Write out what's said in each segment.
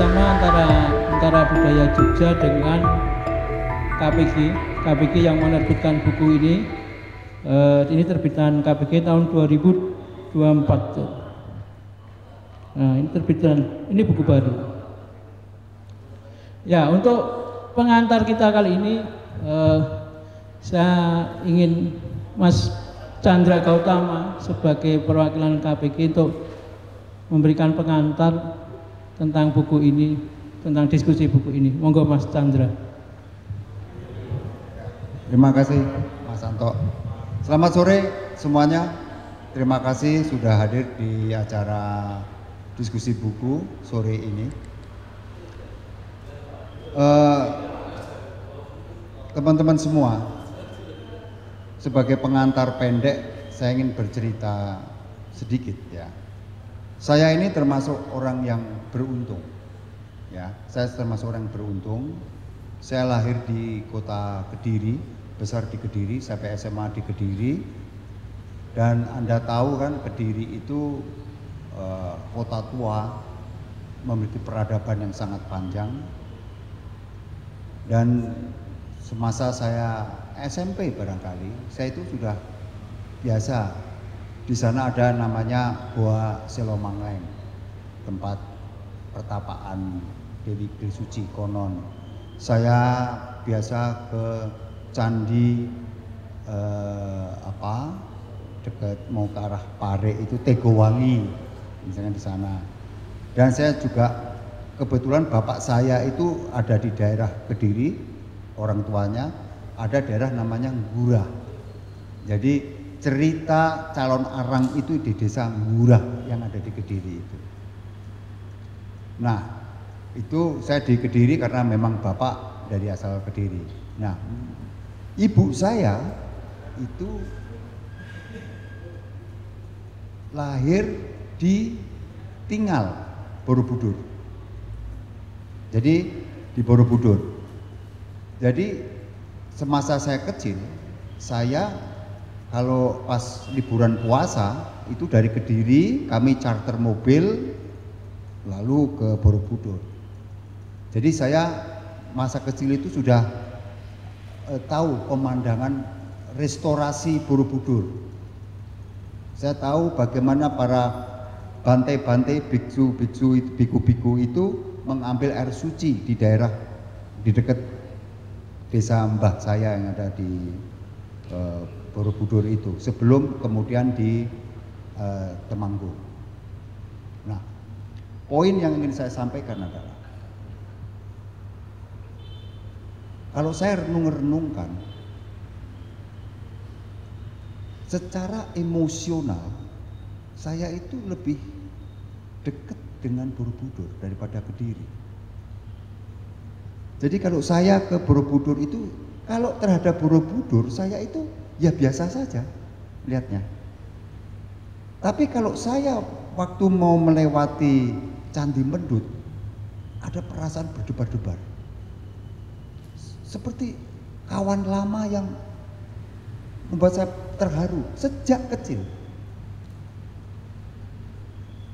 kerjasama antara Budaya Jogja dengan KPG yang menerbitkan buku ini. Ini terbitan KPG tahun 2024. Nah, ini terbitan, ini buku baru. Ya, untuk pengantar kita kali ini, saya ingin Mas Chandra Gautama sebagai perwakilan KPG untuk memberikan pengantar tentang buku ini, tentang diskusi buku ini. Monggo Mas Chandra. Terima kasih Mas Anto. Selamat sore semuanya. Terima kasih sudah hadir di acara diskusi buku sore ini. Teman-teman semua, sebagai pengantar pendek, saya ingin bercerita sedikit ya. Saya ini termasuk orang yang beruntung, ya. Saya termasuk orang yang beruntung. Saya lahir di kota Kediri, besar di Kediri, sampai SMA di Kediri. Dan Anda tahu kan, Kediri itu kota tua, memiliki peradaban yang sangat panjang. Dan semasa saya SMP barangkali, saya itu sudah biasa. Di sana ada namanya Goa Selomanglen, tempat pertapaan Dewi Trisuci konon. Saya biasa ke candi dekat mau ke arah Pare itu Tegowangi, misalnya di sana. Dan saya juga kebetulan bapak saya itu ada di daerah Kediri, orang tuanya ada daerah namanya Ngurah. Jadi cerita calon arang itu di desa Ngurah yang ada di Kediri itu. Nah, itu saya di Kediri karena memang bapak dari asal Kediri. Nah, ibu saya itu lahir di Tinggal, Borobudur. Jadi di Borobudur. Jadi semasa saya kecil, saya kalau pas liburan puasa itu dari Kediri kami charter mobil lalu ke Borobudur. Jadi saya masa kecil itu sudah tahu pemandangan restorasi Borobudur. Saya tahu bagaimana para bantai-bantai biksu-biksu, biku-biku itu mengambil air suci di daerah di dekat desa Mbah saya yang ada di Borobudur itu, sebelum kemudian di Temanggung. Nah, poin yang ingin saya sampaikan adalah, kalau saya renung-renungkan, secara emosional saya itu lebih dekat dengan Borobudur daripada Kediri. Jadi kalau saya ke Borobudur itu, kalau terhadap Borobudur saya itu ya biasa saja lihatnya. Tapi kalau saya waktu mau melewati Candi Mendut, ada perasaan berdebar-debar. Seperti kawan lama yang membuat saya terharu sejak kecil.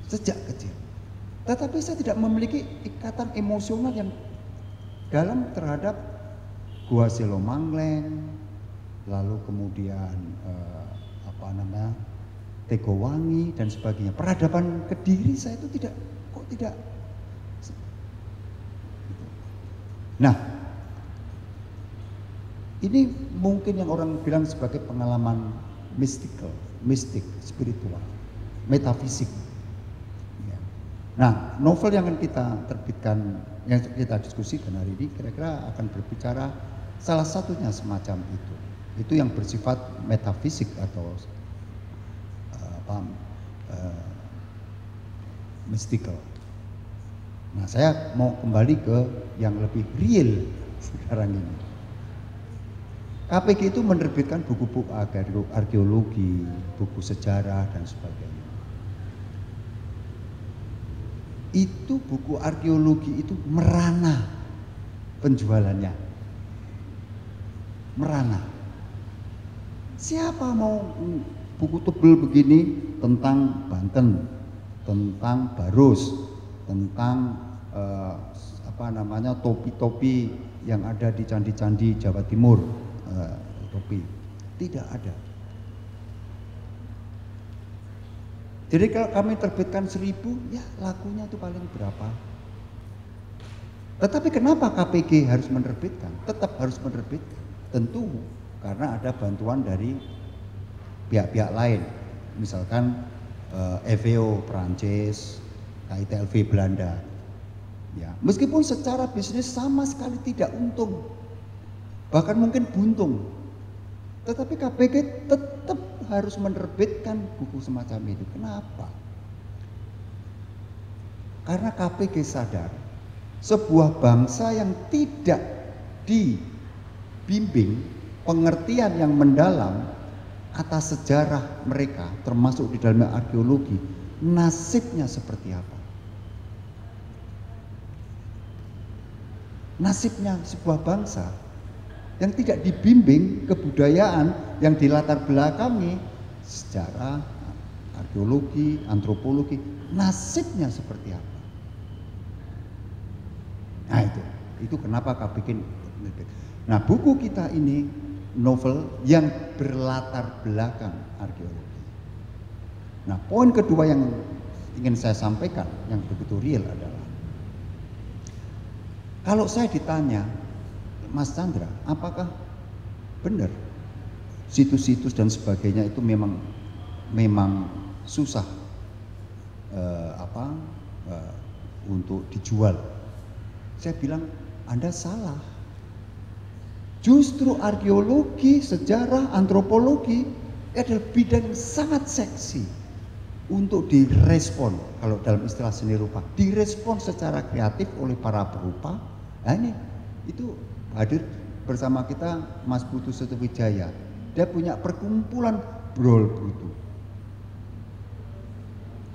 Sejak kecil. Tetapi saya tidak memiliki ikatan emosional yang dalam terhadap Goa Selomanglen, lalu kemudian Tegowangi dan sebagainya. Peradaban Kediri saya itu tidak. Nah, ini mungkin yang orang bilang sebagai pengalaman mistik, spiritual, metafisik. Nah, novel yang akan kita terbitkan, yang kita diskusikan hari ini kira-kira akan berbicara salah satunya semacam itu. Itu yang bersifat metafisik atau mystical. Nah, saya mau kembali ke yang lebih real sekarang ini. KPG itu menerbitkan buku-buku arkeologi, buku sejarah dan sebagainya. Itu buku arkeologi itu merana penjualannya. Merana. Siapa mau buku tebel begini tentang Banten, tentang Barus, tentang topi-topi yang ada di candi-candi Jawa Timur, topi tidak ada. Jadi kalau kami terbitkan 1000, ya lakunya itu paling berapa? Tetapi kenapa KPG harus menerbitkan? Tetap harus menerbitkan. Tentu karena ada bantuan dari pihak-pihak lain. Misalkan EVO Prancis, KITLV Belanda. Ya, meskipun secara bisnis sama sekali tidak untung. Bahkan mungkin buntung. Tetapi KPG tetap harus menerbitkan buku semacam itu. Kenapa? Karena KPG sadar sebuah bangsa yang tidak dibimbing pengertian yang mendalam atas sejarah mereka, termasuk di dalamnya arkeologi, nasibnya seperti apa? Nasibnya sebuah bangsa yang tidak dibimbing kebudayaan yang dilatar belakangi sejarah, arkeologi, antropologi, nasibnya seperti apa? Nah itu kenapa KPG. Nah buku kita ini novel yang berlatar belakang arkeologi. Nah poin kedua yang ingin saya sampaikan yang begitu real adalah, kalau saya ditanya, Mas Chandra, apakah benar situs-situs dan sebagainya itu memang susah untuk dijual? Saya bilang Anda salah. Justru arkeologi, sejarah, antropologi adalah bidang yang sangat seksi untuk direspon. Kalau dalam istilah seni rupa, direspon secara kreatif oleh para perupa. Nah ini itu hadir bersama kita Mas Putu Setiwijaya. Dia punya perkumpulan Brol Brutu.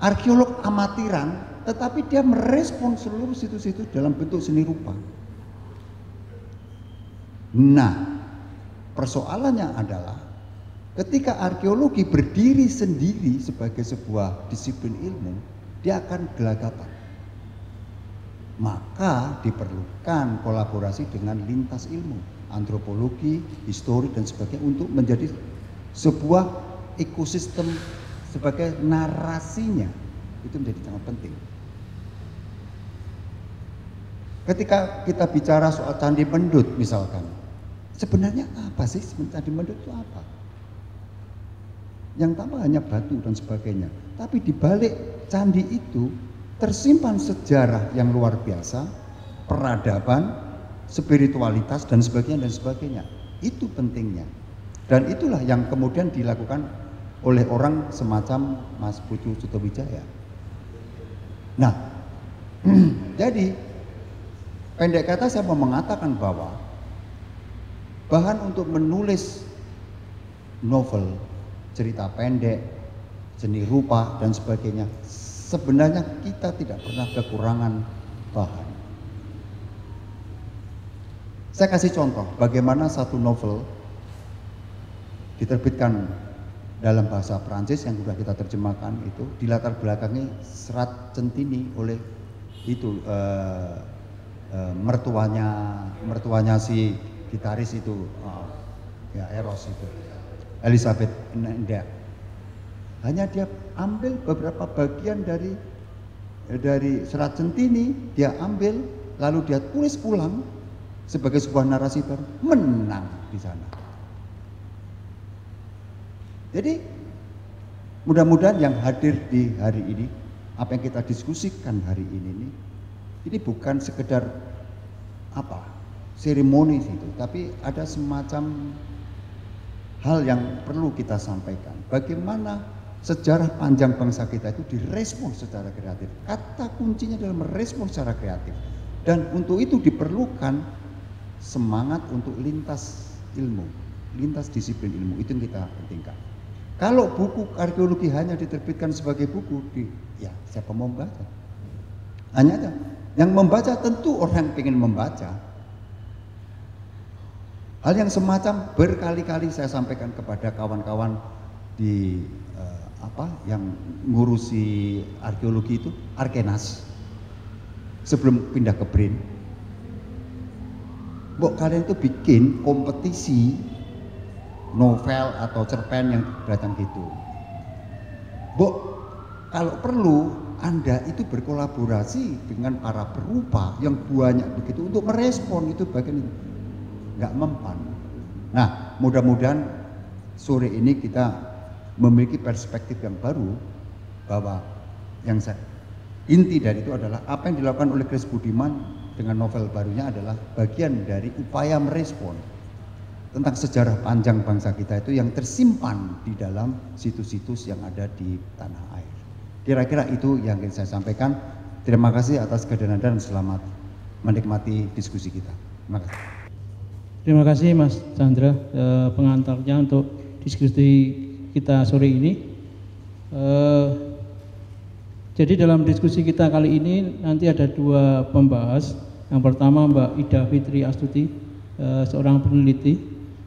Arkeolog amatiran, tetapi dia merespon seluruh situs-situs dalam bentuk seni rupa. Nah, persoalannya adalah ketika arkeologi berdiri sendiri sebagai sebuah disiplin ilmu, dia akan gelagapan. Maka diperlukan kolaborasi dengan lintas ilmu, antropologi, histori dan sebagainya untuk menjadi sebuah ekosistem sebagai narasinya. Itu menjadi sangat penting. Ketika kita bicara soal Candi Mendut misalkan, sebenarnya apa sih Candi Mendut itu apa? Yang tampak hanya batu dan sebagainya. Tapi di balik candi itu tersimpan sejarah yang luar biasa, peradaban, spiritualitas dan sebagainya. Itu pentingnya. Dan itulah yang kemudian dilakukan oleh orang semacam Mas Putu Setiwijaya. Nah, jadi pendek kata saya mau mengatakan bahwa bahan untuk menulis novel, cerita pendek, seni rupa dan sebagainya, sebenarnya kita tidak pernah kekurangan bahan. Saya kasih contoh bagaimana satu novel diterbitkan dalam bahasa Prancis yang sudah kita terjemahkan itu dilatar belakangi Serat Centini oleh itu mertuanya si gitaris itu, ya Eros itu, Elizabeth Nda. Hanya dia ambil beberapa bagian dari Serat Centini, dia ambil lalu dia tulis ulang sebagai sebuah narasi baru, menang di sana. Jadi mudah-mudahan yang hadir di hari ini, apa yang kita diskusikan hari ini bukan sekedar seremoni itu, tapi ada semacam hal yang perlu kita sampaikan. Bagaimana sejarah panjang bangsa kita itu direspon secara kreatif. Kata kuncinya adalah merespon secara kreatif. Dan untuk itu diperlukan semangat untuk lintas ilmu, lintas disiplin ilmu, itu yang kita pentingkan. Kalau buku arkeologi hanya diterbitkan sebagai buku, ya siapa mau membaca? Hanya ada. Yang membaca tentu orang yang ingin membaca. Hal yang semacam berkali-kali saya sampaikan kepada kawan-kawan di yang ngurusi arkeologi itu, Arkenas. sebelum pindah ke BRIN, Mbok kalian itu bikin kompetisi novel atau cerpen yang datang gitu. Mbok kalau perlu Anda itu berkolaborasi dengan para perupa yang banyak begitu untuk merespon itu bagian itu. Nggak mempan. Nah, mudah-mudahan sore ini kita memiliki perspektif yang baru bahwa yang inti dari itu adalah apa yang dilakukan oleh Kris Budiman dengan novel barunya adalah bagian dari upaya merespon tentang sejarah panjang bangsa kita itu yang tersimpan di dalam situs-situs yang ada di tanah air. Kira-kira itu yang ingin saya sampaikan. Terima kasih atas kehadiran dan selamat menikmati diskusi kita. Terima kasih. Terima kasih Mas Chandra pengantarnya untuk diskusi kita sore ini. Jadi dalam diskusi kita kali ini nanti ada dua pembahas. Yang pertama Mbak Ida Fitri Astuti, seorang peneliti.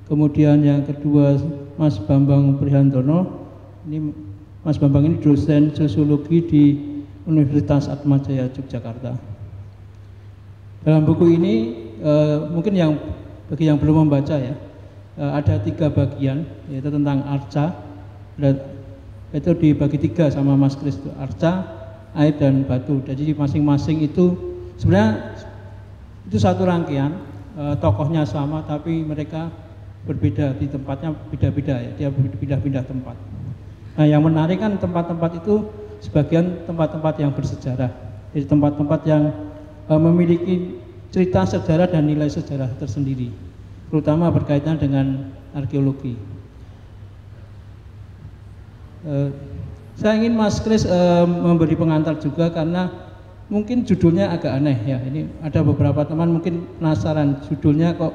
Kemudian yang kedua Mas Bambang Prihantono. Ini Mas Bambang ini dosen sosiologi di Universitas Atmajaya Yogyakarta. Dalam buku ini mungkin bagi yang belum membaca ya, ada 3 bagian, yaitu tentang arca. Itu dibagi 3 sama Mas Kris, arca, air dan batu. Jadi masing-masing itu sebenarnya itu satu rangkaian, tokohnya sama tapi mereka berbeda di tempatnya, beda-beda ya, dia pindah-pindah tempat. Nah yang menarik kan tempat-tempat itu sebagian tempat-tempat yang bersejarah, jadi tempat-tempat yang memiliki cerita sejarah dan nilai sejarah tersendiri, terutama berkaitan dengan arkeologi. Saya ingin Mas Kris memberi pengantar juga karena mungkin judulnya agak aneh ya. Ini ada beberapa teman mungkin penasaran judulnya kok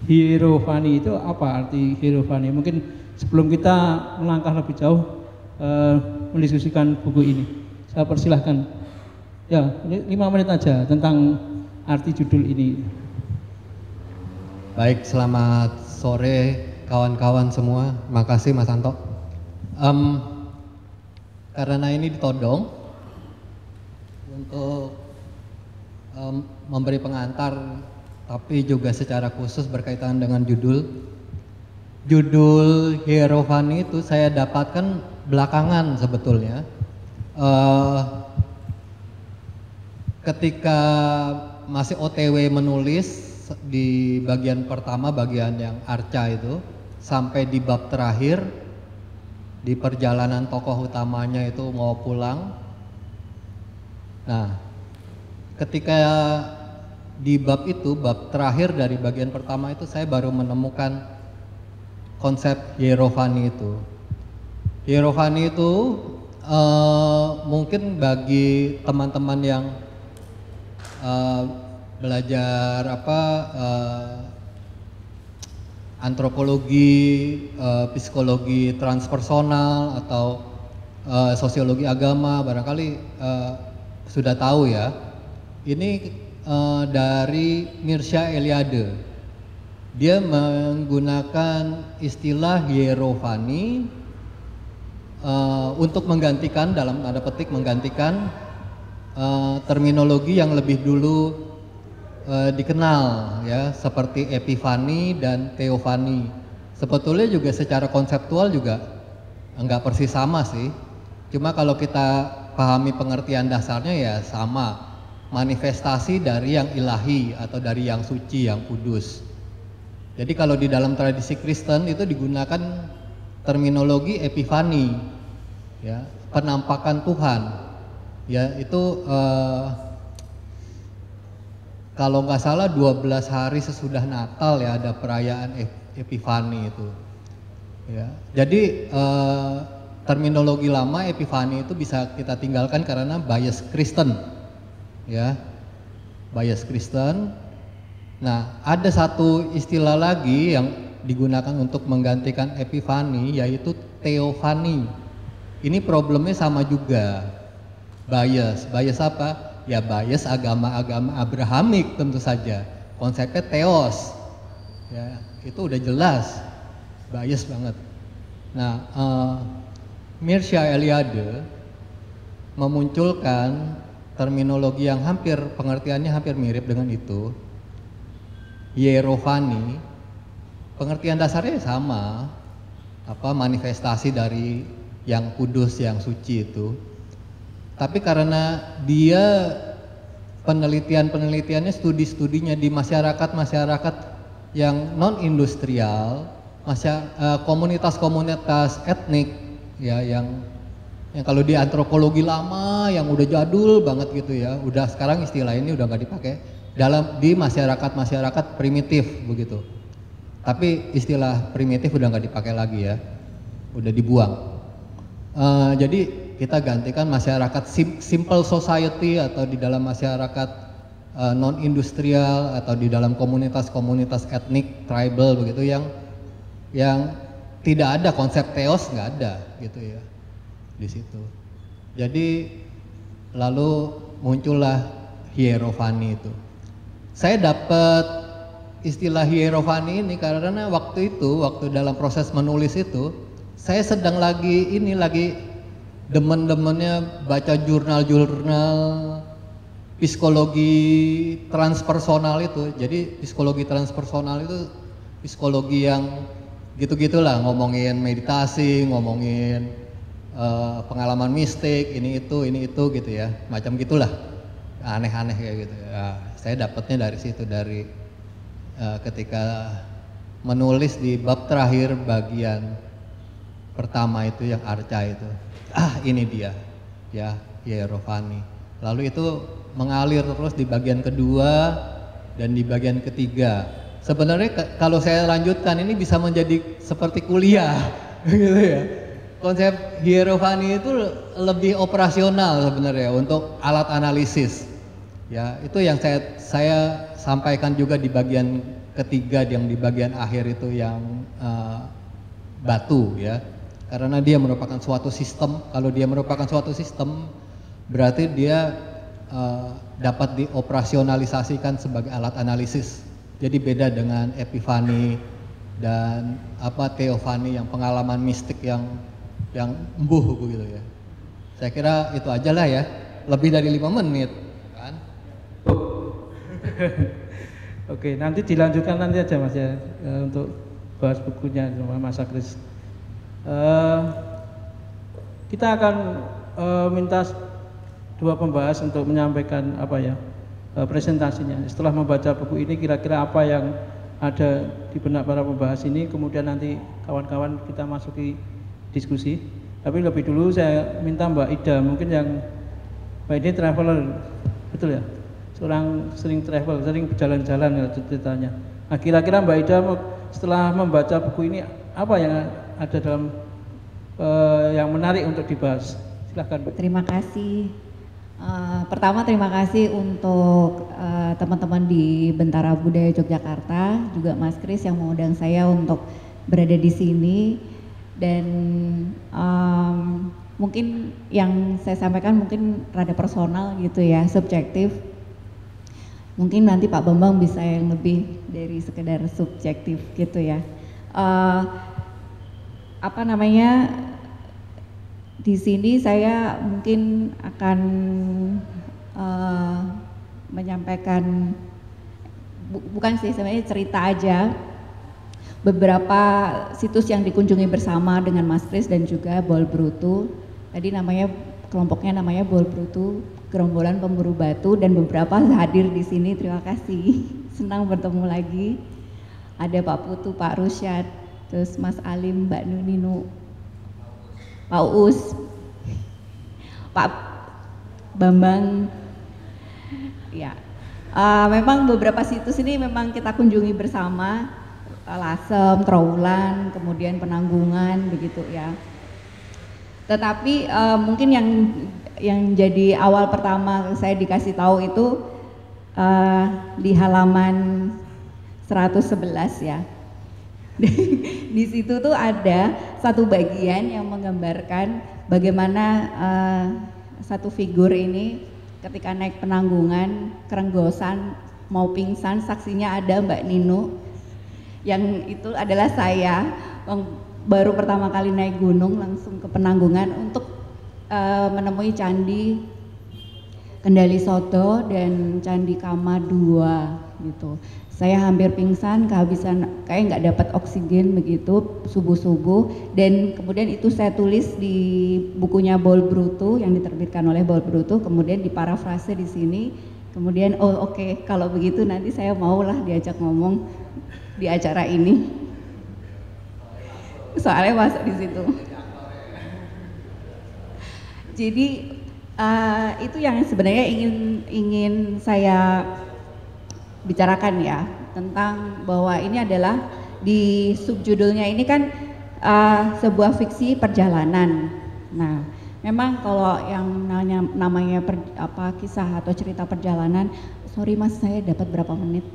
Hierophani, itu apa arti Hierophani? Mungkin sebelum kita melangkah lebih jauh mendiskusikan buku ini, saya persilahkan ya 5 menit aja tentang arti judul ini. Baik, selamat sore kawan-kawan semua. Makasih Mas Anto. Karena ini ditodong untuk memberi pengantar, tapi juga secara khusus berkaitan dengan judul Hierophani itu saya dapatkan belakangan sebetulnya. Ketika masih OTW menulis di bagian pertama, bagian yang arca itu, sampai di bab terakhir, di perjalanan tokoh utamanya itu mau pulang. Nah, ketika di bab itu, bab terakhir dari bagian pertama itu, saya baru menemukan konsep Hierophani itu. Hierophani itu mungkin bagi teman-teman yang belajar antropologi, psikologi transpersonal atau sosiologi agama, barangkali sudah tahu ya. Ini dari Mircea Eliade. Dia menggunakan istilah Hierophani untuk menggantikan, dalam tanda petik menggantikan terminologi yang lebih dulu dikenal ya, seperti epifani dan teofani. Sebetulnya juga secara konseptual juga enggak persis sama sih. Cuma kalau kita pahami pengertian dasarnya ya sama, manifestasi dari yang ilahi atau dari yang suci, yang kudus. Jadi kalau di dalam tradisi Kristen itu digunakan terminologi epifani, ya, penampakan Tuhan. Ya, itu kalau nggak salah 12 hari sesudah Natal ya ada perayaan Epifani itu. Ya, jadi terminologi lama Epifani itu bisa kita tinggalkan karena bias Kristen, ya, bias Kristen. Nah, ada satu istilah lagi yang digunakan untuk menggantikan Epifani, yaitu Teofani. Ini problemnya sama juga, bias. Bias apa? Ya bias agama-agama Abrahamik tentu saja. Konsepnya teos, ya itu udah jelas, bias banget. Nah, Mircea Eliade memunculkan terminologi yang pengertiannya hampir mirip dengan itu. Hierophany, pengertian dasarnya sama, manifestasi dari yang kudus, yang suci itu. Tapi karena dia penelitiannya, studi-studinya di masyarakat yang non industrial, komunitas-komunitas etnik, ya, yang kalau di antropologi lama, yang udah jadul banget gitu ya, udah sekarang istilah ini udah nggak dipakai di masyarakat primitif begitu. Tapi istilah primitif udah nggak dipakai lagi ya, udah dibuang. Jadi kita gantikan masyarakat simple society, atau di dalam masyarakat non industrial, atau di dalam komunitas-komunitas etnik tribal begitu, yang tidak ada konsep theos, nggak ada gitu ya di situ. Jadi lalu muncullah hierophany itu. Saya dapat istilah hierophany ini karena waktu dalam proses menulis itu saya sedang lagi demen-demennya baca jurnal-jurnal psikologi transpersonal itu. Jadi psikologi transpersonal itu psikologi yang gitu-gitulah, ngomongin meditasi, ngomongin pengalaman mistik, ini itu gitu ya, macam gitulah, aneh-aneh kayak gitu. Ya, saya dapatnya dari situ, dari ketika menulis di bab terakhir bagian pertama itu yang arca itu, ini dia ya, hierophany. Lalu itu mengalir terus di bagian kedua dan di bagian ketiga. Sebenarnya kalau saya lanjutkan ini bisa menjadi seperti kuliah gitu ya. Konsep hierophany itu lebih operasional sebenarnya untuk alat analisis. Ya, itu yang saya sampaikan juga di bagian ketiga, yang di bagian akhir itu yang batu ya. Karena dia merupakan suatu sistem. Kalau dia merupakan suatu sistem, berarti dia dapat dioperasionalisasikan sebagai alat analisis. Jadi beda dengan epifani dan teofani, yang pengalaman mistik yang embuh begitu ya. Saya kira itu aja lah ya. Lebih dari 5 menit kan. Oke, nanti dilanjutkan nanti aja Mas ya, untuk bahas bukunya sama Mas Kris. Kita akan minta dua pembahas untuk menyampaikan presentasinya. Setelah membaca buku ini, kira-kira apa yang ada di benak para pembahas ini, kemudian nanti kawan-kawan kita masuki diskusi. Tapi lebih dulu saya minta Mbak Ida, mungkin yang Mbak Ida traveler, betul ya? Seorang sering travel, sering berjalan-jalan ya ceritanya. Nah, kira-kira Mbak Ida setelah membaca buku ini, apa yang ada dalam yang menarik untuk dibahas? Silahkan Mbak. Terima kasih. Pertama terima kasih untuk teman-teman di Bentara Budaya Yogyakarta, juga Mas Kris yang mengundang saya untuk berada di sini. Dan mungkin yang saya sampaikan mungkin rada personal gitu ya, subjektif. Mungkin nanti Pak Bambang bisa yang lebih dari sekedar subjektif gitu ya. Di sini saya mungkin akan menyampaikan, bukan sih sebenarnya, cerita aja beberapa situs yang dikunjungi bersama dengan Mas Kris dan juga Bol Brutu. Tadi kelompoknya namanya Bol Brutu, Gerombolan Pemburu Batu, dan beberapa hadir di sini. Terima kasih, senang bertemu lagi. Ada Pak Putu, Pak Rusyad, terus Mas Alim, Mbak Nuninu, Pak Uus, Pak Bambang. Ya, memang beberapa situs ini memang kita kunjungi bersama, Lasem, Trowulan, kemudian Penanggungan begitu ya. Tetapi mungkin yang jadi awal pertama saya dikasih tahu itu di halaman 111 ya. Di situ tuh ada satu bagian yang menggambarkan bagaimana satu figur ini ketika naik Penanggungan, kerenggosan, mau pingsan, saksinya ada Mbak Nino. Yang itu adalah saya, baru pertama kali naik gunung langsung ke Penanggungan untuk menemui candi Kendali Soto dan Candi Kama 2 gitu. Saya hampir pingsan, kehabisan, kayak nggak dapat oksigen begitu subuh-subuh, dan kemudian itu saya tulis di bukunya Bol Brutu yang diterbitkan oleh Bol Brutu, kemudian diparafrase di sini, kemudian oh oke, kalau begitu nanti saya maulah diajak ngomong di acara ini, soalnya masuk di situ. Jadi itu yang sebenarnya ingin saya bicarakan ya, tentang bahwa ini adalah di subjudulnya ini kan sebuah fiksi perjalanan. Nah, memang kalau yang namanya kisah atau cerita perjalanan, sorry Mas, saya dapat berapa menit?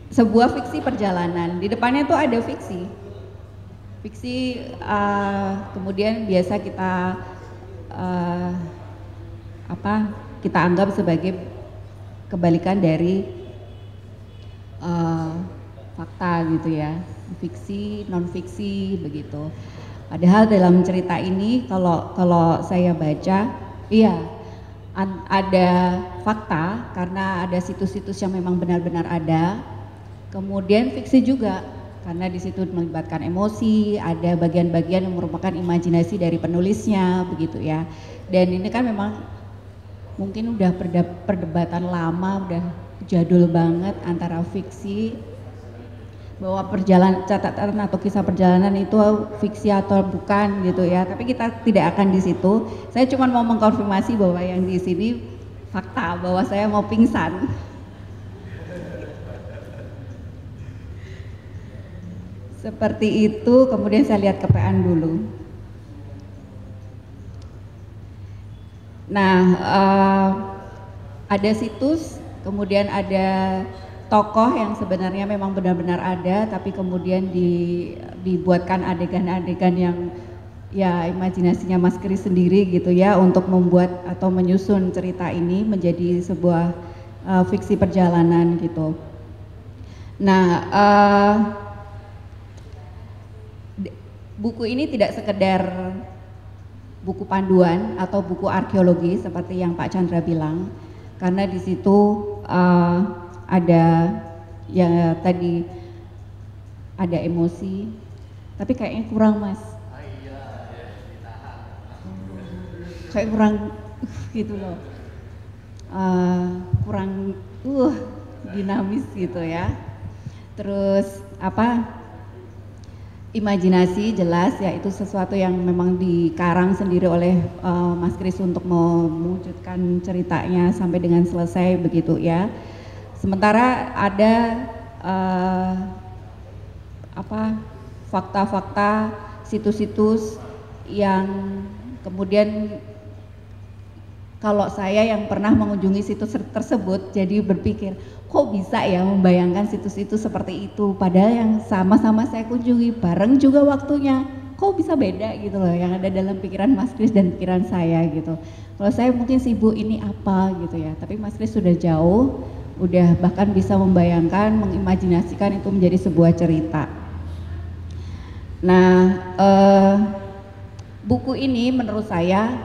Sebuah fiksi perjalanan, di depannya tuh ada fiksi. Kemudian biasa kita kita anggap sebagai kebalikan dari fakta gitu ya, fiksi, non fiksi begitu. Padahal dalam cerita ini kalau saya baca, iya ada fakta karena ada situs-situs yang memang benar-benar ada. Kemudian fiksi juga karena di situ melibatkan emosi, ada bagian-bagian yang merupakan imajinasi dari penulisnya begitu ya. Dan ini kan memang mungkin udah perdebatan lama, udah jadul banget antara fiksi bahwa catatan atau kisah perjalanan itu fiksi atau bukan gitu ya. Tapi kita tidak akan di situ. Saya cuma mau mengkonfirmasi bahwa yang di sini fakta, bahwa saya mau pingsan. Seperti itu, kemudian saya lihat KPN dulu. Nah, ada situs, kemudian ada tokoh yang sebenarnya memang benar-benar ada, tapi kemudian dibuatkan adegan-adegan yang ya imajinasinya Mas Kris sendiri gitu ya, untuk membuat atau menyusun cerita ini menjadi sebuah fiksi perjalanan gitu. Nah, buku ini tidak sekedar buku panduan atau buku arkeologi seperti yang Pak Chandra bilang, karena di situ ada ya tadi ada emosi, tapi kayaknya kurang Mas, kayak kurang gitu loh, kurang dinamis gitu ya. Terus imajinasi jelas ya, itu sesuatu yang memang dikarang sendiri oleh Mas Kris untuk mewujudkan ceritanya sampai dengan selesai begitu ya. Sementara ada fakta-fakta, situs-situs yang kemudian kalau saya yang pernah mengunjungi situs tersebut jadi berpikir, kok bisa ya membayangkan situs-situs seperti itu, padahal yang sama-sama saya kunjungi bareng juga waktunya, kok bisa beda gitu loh, yang ada dalam pikiran Mas Kris dan pikiran saya gitu. Kalau saya mungkin sibuk ini apa gitu ya, tapi Mas Kris sudah jauh, udah bahkan bisa membayangkan, mengimajinasikan itu menjadi sebuah cerita. Nah, buku ini menurut saya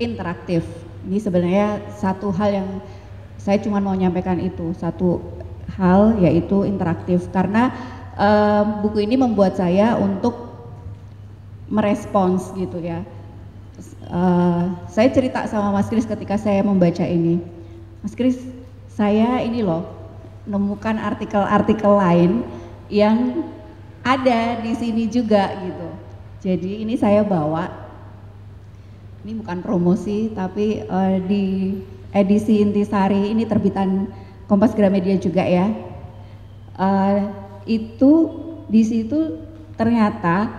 interaktif. Ini sebenarnya satu hal yang saya cuma mau nyampaikan, itu satu hal yaitu interaktif, karena buku ini membuat saya untuk merespons gitu ya. Saya cerita sama Mas Kris ketika saya membaca ini, Mas Kris, saya ini loh menemukan artikel-artikel lain yang ada di sini juga gitu. Jadi ini saya bawa, ini bukan promosi tapi di edisi Intisari, ini terbitan Kompas Gramedia juga ya. Itu di situ ternyata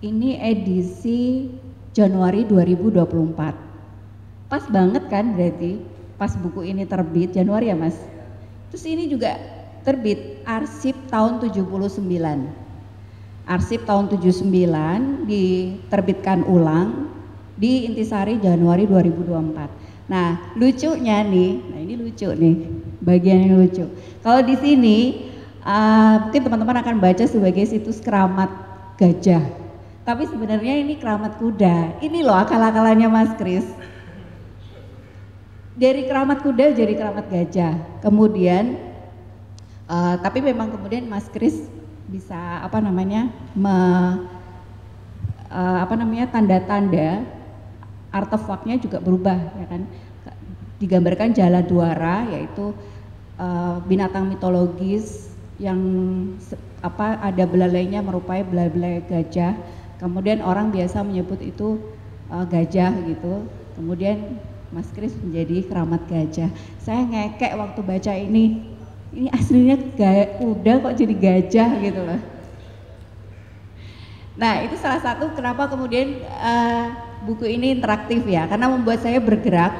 ini edisi Januari 2024. Pas banget kan berarti pas buku ini terbit Januari ya Mas. Terus ini juga terbit arsip tahun 79. Arsip tahun 79 diterbitkan ulang di Intisari Januari 2024. Nah, lucunya nih, nah ini lucu nih, bagian yang lucu. Kalau di sini mungkin teman-teman akan baca sebagai situs keramat gajah. Tapi sebenarnya ini keramat kuda. Ini loh akal-akalannya Mas Kris. Dari keramat kuda jadi keramat gajah. Kemudian, tapi memang kemudian Mas Kris bisa tanda-tanda artefaknya juga berubah, ya kan? Digambarkan jala duara, yaitu binatang mitologis yang ada belalainya merupai belalai gajah. Kemudian orang biasa menyebut itu gajah gitu. Kemudian Mas Kris menjadi keramat gajah. Saya ngekek waktu baca ini aslinya kuda kok jadi gajah gitu loh. Nah itu salah satu kenapa kemudian buku ini interaktif ya, karena membuat saya bergerak,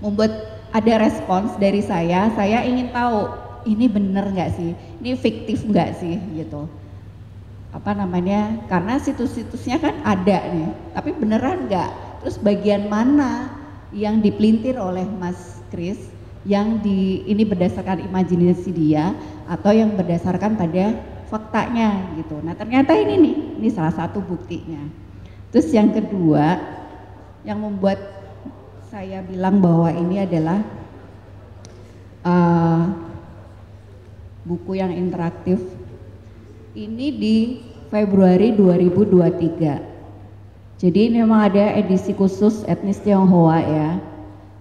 membuat ada respons dari saya ingin tahu ini bener nggak sih, ini fiktif nggak sih gitu. Karena situs-situsnya kan ada nih, tapi beneran nggak, terus bagian mana yang dipelintir oleh Mas Kris, yang ini berdasarkan imajinasi dia, atau yang berdasarkan pada faktanya gitu. Nah ternyata ini salah satu buktinya. Terus yang kedua yang membuat saya bilang bahwa ini adalah buku yang interaktif, ini di Februari 2023. Jadi ini memang ada edisi khusus etnis Tionghoa ya,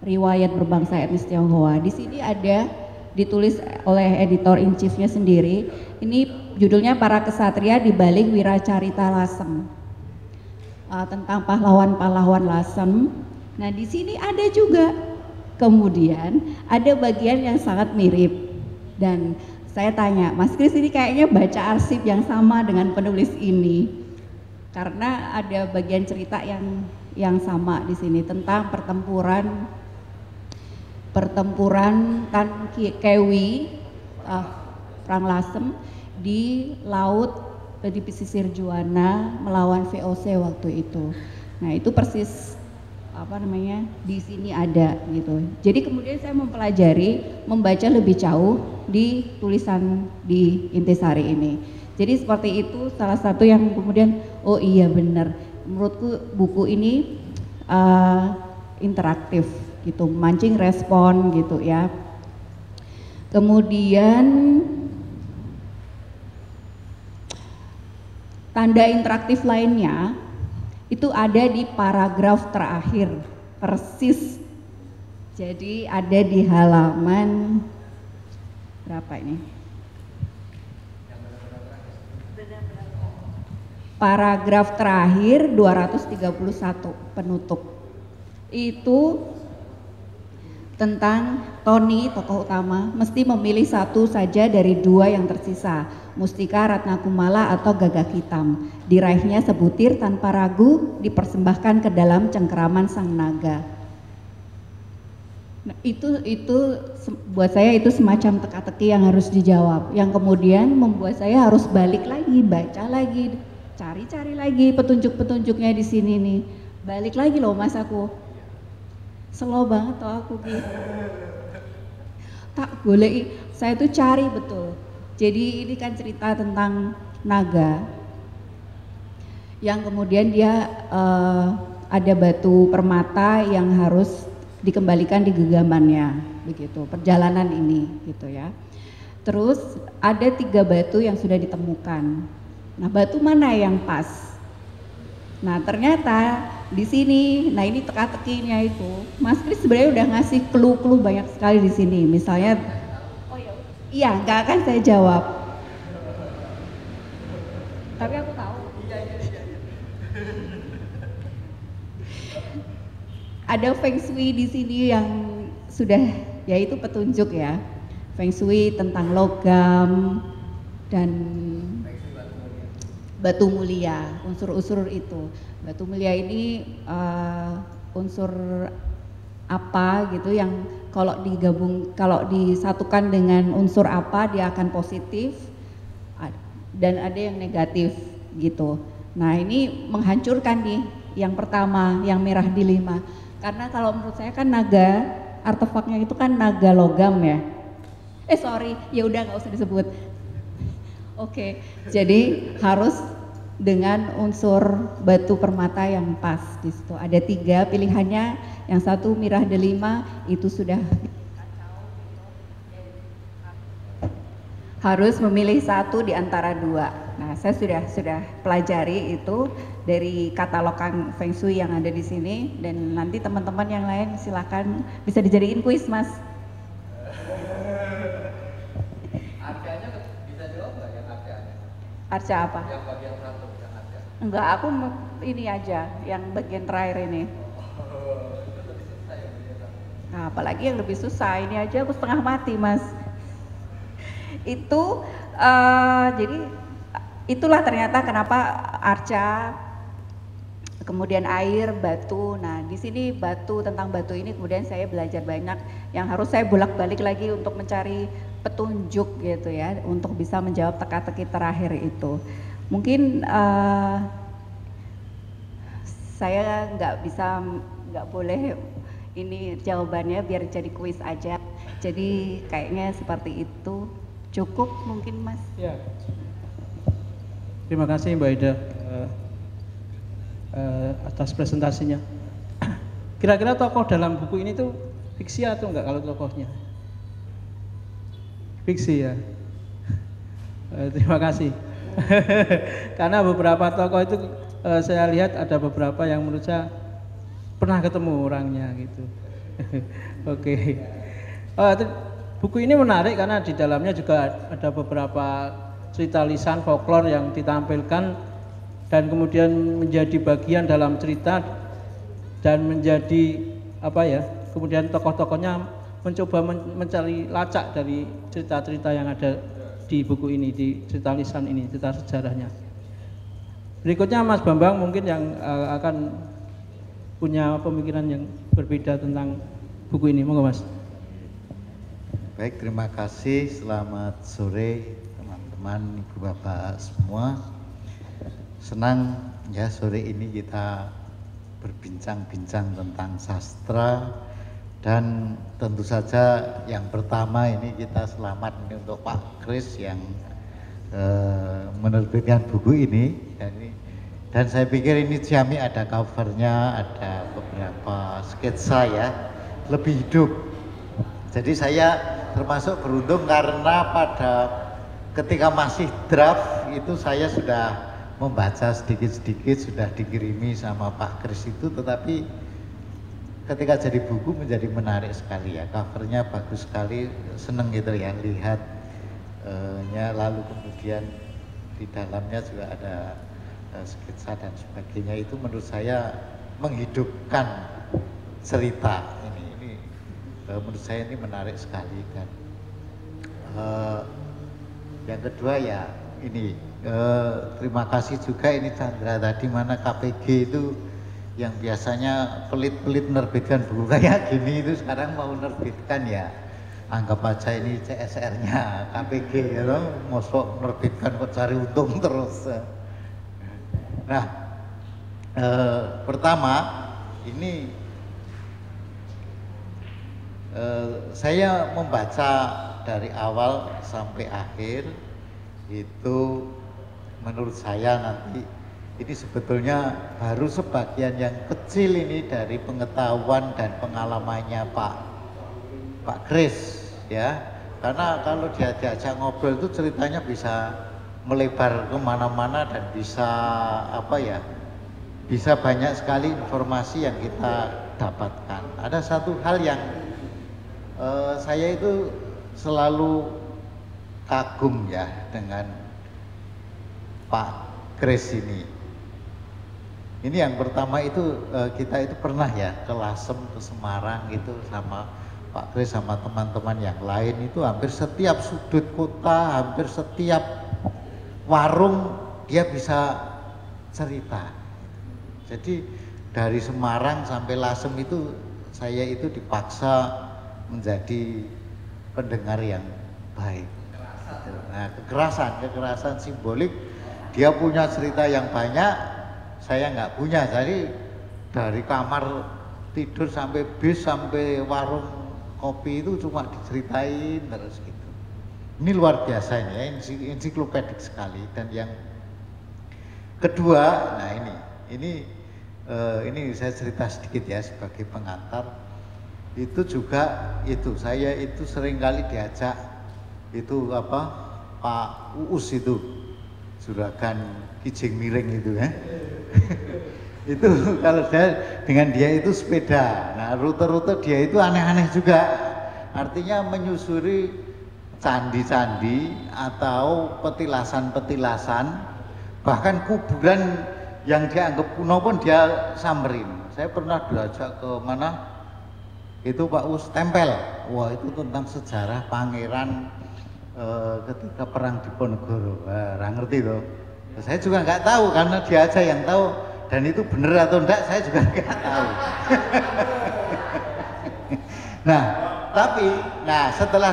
riwayat berbangsa etnis Tionghoa. Di sini ada ditulis oleh editor in chiefnya sendiri. Ini judulnya Para Kesatria di Balik Wiracarita Lasem, tentang pahlawan-pahlawan Lasem. Nah di sini ada juga, kemudian ada bagian yang sangat mirip, dan saya tanya, Mas Kris ini kayaknya baca arsip yang sama dengan penulis ini, karena ada bagian cerita yang sama di sini tentang pertempuran Tan Kewi, perang Lasem di laut, di pesisir Juwana melawan VOC waktu itu. Nah itu persis di sini ada gitu. Jadi kemudian saya mempelajari, membaca lebih jauh di tulisan di Intisari ini. Jadi seperti itu salah satu yang kemudian oh iya benar, menurutku buku ini interaktif gitu, mancing respon gitu ya. Kemudian tanda interaktif lainnya itu ada di paragraf terakhir persis. Jadi ada di halaman berapa ini? Paragraf terakhir 231 penutup. Itu tentang Tony, tokoh utama, mesti memilih satu saja dari dua yang tersisa, Mustika Ratnakumala atau Gagak Hitam. Diraihnya sebutir tanpa ragu, dipersembahkan ke dalam cengkeraman sang naga. Nah, itu buat saya itu semacam teka-teki yang harus dijawab, yang kemudian membuat saya harus balik lagi, baca lagi, cari-cari lagi petunjuk-petunjuknya di sini nih. Balik lagi loh Mas, aku slow banget toh aku gitu. Tak boleh, saya tuh cari betul. Jadi ini kan cerita tentang naga yang kemudian dia ada batu permata yang harus dikembalikan di genggamannya, begitu perjalanan ini gitu ya. Terus ada 3 batu yang sudah ditemukan. Nah batu mana yang pas? Nah ternyata di sini, nah ini teka-tekinya itu, Mas Kris sebenarnya udah ngasih clue-clue banyak sekali di sini. Misalnya, oh iya, nggak akan saya jawab. Tapi aku tahu. Ada Feng Shui di sini yang sudah, yaitu petunjuk ya, Feng Shui tentang logam dan batu mulia, unsur-unsur itu. Batu mulia ini unsur apa gitu yang kalau disatukan dengan unsur apa dia akan positif dan ada yang negatif gitu. Nah ini menghancurkan nih yang pertama, yang merah delima. Karena kalau menurut saya kan naga, artefaknya itu kan naga logam ya. Sorry, ya udah nggak usah disebut. Oke, jadi harus dengan unsur batu permata yang pas di situ. Ada 3 pilihannya, yang satu Mirah delima itu sudah harus memilih satu di antara 2. Nah, saya sudah pelajari itu dari katalog Feng Shui yang ada di sini, dan nanti teman-teman yang lain silakan bisa dijadiin kuis, Mas. Arcanya bisa jawab nggak yang arcanya? Arca apa? Yang bagian satu yang arca. Enggak, aku ini aja yang bagian terakhir ini. Itu lebih susah ya bagian satu. Nah, apalagi yang lebih susah, ini aja aku setengah mati, Mas. Itu jadi itulah ternyata kenapa arca, kemudian air, batu. Nah, di sini tentang batu ini kemudian saya belajar banyak yang harus saya bolak-balik lagi untuk mencari petunjuk gitu ya, untuk bisa menjawab teka-teki terakhir itu. Mungkin saya nggak boleh ini jawabannya biar jadi kuis aja. Jadi kayaknya seperti itu. Cukup mungkin, Mas. Ya. Terima kasih Mbak Ida atas presentasinya. Kira-kira tokoh dalam buku ini tuh fiksi atau enggak kalau tokohnya? Fiksi ya. Terima kasih. Karena beberapa tokoh itu saya lihat ada beberapa yang menurut saya pernah ketemu orangnya gitu. Oke. Buku ini menarik karena di dalamnya juga ada beberapa cerita lisan folklore yang ditampilkan dan kemudian menjadi bagian dalam cerita dan menjadi kemudian tokoh-tokohnya mencoba mencari lacak dari cerita-cerita yang ada di buku ini, di cerita lisan ini, cerita sejarahnya. Berikutnya Mas Bambang mungkin yang akan punya pemikiran yang berbeda tentang buku ini, monggo Mas. Baik, terima kasih. Selamat sore teman-teman, Ibu Bapak semua. Senang ya sore ini kita berbincang-bincang tentang sastra, dan tentu saja yang pertama ini kita selamat ini untuk Pak Kris yang menerbitkan buku ini. Dan saya pikir ini Ciami ada covernya, ada beberapa sketsa ya, lebih hidup. Jadi saya termasuk beruntung karena ketika masih draft itu saya sudah membaca sedikit-sedikit, sudah dikirimi sama Pak Kris itu, tetapi ketika jadi buku menjadi menarik sekali ya, covernya bagus sekali, seneng gitu ya lihat lalu kemudian di dalamnya juga ada sketsa dan sebagainya. Itu menurut saya menghidupkan cerita ini menurut saya ini menarik sekali. Dan yang kedua ya ini terima kasih juga ini Chandra tadi, mana KPG itu yang biasanya pelit-pelit menerbitkan buku kayak gini itu sekarang mau menerbitkan ya, anggap aja ini CSR-nya KPG ya loh, mosok menerbitkan kok cari untung terus. Nah pertama ini saya membaca dari awal sampai akhir itu menurut saya nanti ini sebetulnya baru sebagian yang kecil ini dari pengetahuan dan pengalamannya Pak Kris ya, karena kalau diajak ngobrol itu ceritanya bisa melebar kemana-mana dan bisa bisa banyak sekali informasi yang kita dapatkan. Ada satu hal yang saya itu selalu kagum ya dengan Pak Kris ini. Ini yang pertama itu kita itu pernah ya ke Lasem, ke Semarang gitu sama Pak Kris sama teman-teman yang lain, itu hampir setiap sudut kota, hampir setiap warung dia bisa cerita. Jadi dari Semarang sampai Lasem itu saya itu dipaksa menjadi pendengar yang baik. Nah, kekerasan simbolik, dia punya cerita yang banyak, saya nggak punya. Jadi dari kamar tidur sampai bis sampai warung kopi itu cuma diceritain terus gitu. Ini luar biasa ini ya, ensiklopedik sekali. Dan yang kedua, nah ini saya cerita sedikit ya sebagai pengantar. Itu juga saya itu seringkali diajak itu Pak Uus itu Juragan Kijing Miring itu ya. Itu kalau saya dengan dia itu sepeda. Nah, rute-rute dia itu aneh-aneh juga. Artinya menyusuri candi-candi atau petilasan-petilasan, bahkan kuburan yang dianggap kuno pun dia samperin. Saya pernah diajak ke mana? Itu Pak Us tempel. Wah, itu tentang sejarah pangeran ketika perang Diponegoro. Wah, ngerti tuh. Saya juga nggak tahu karena dia aja yang tahu, dan itu bener atau enggak saya juga nggak tahu. Nah, setelah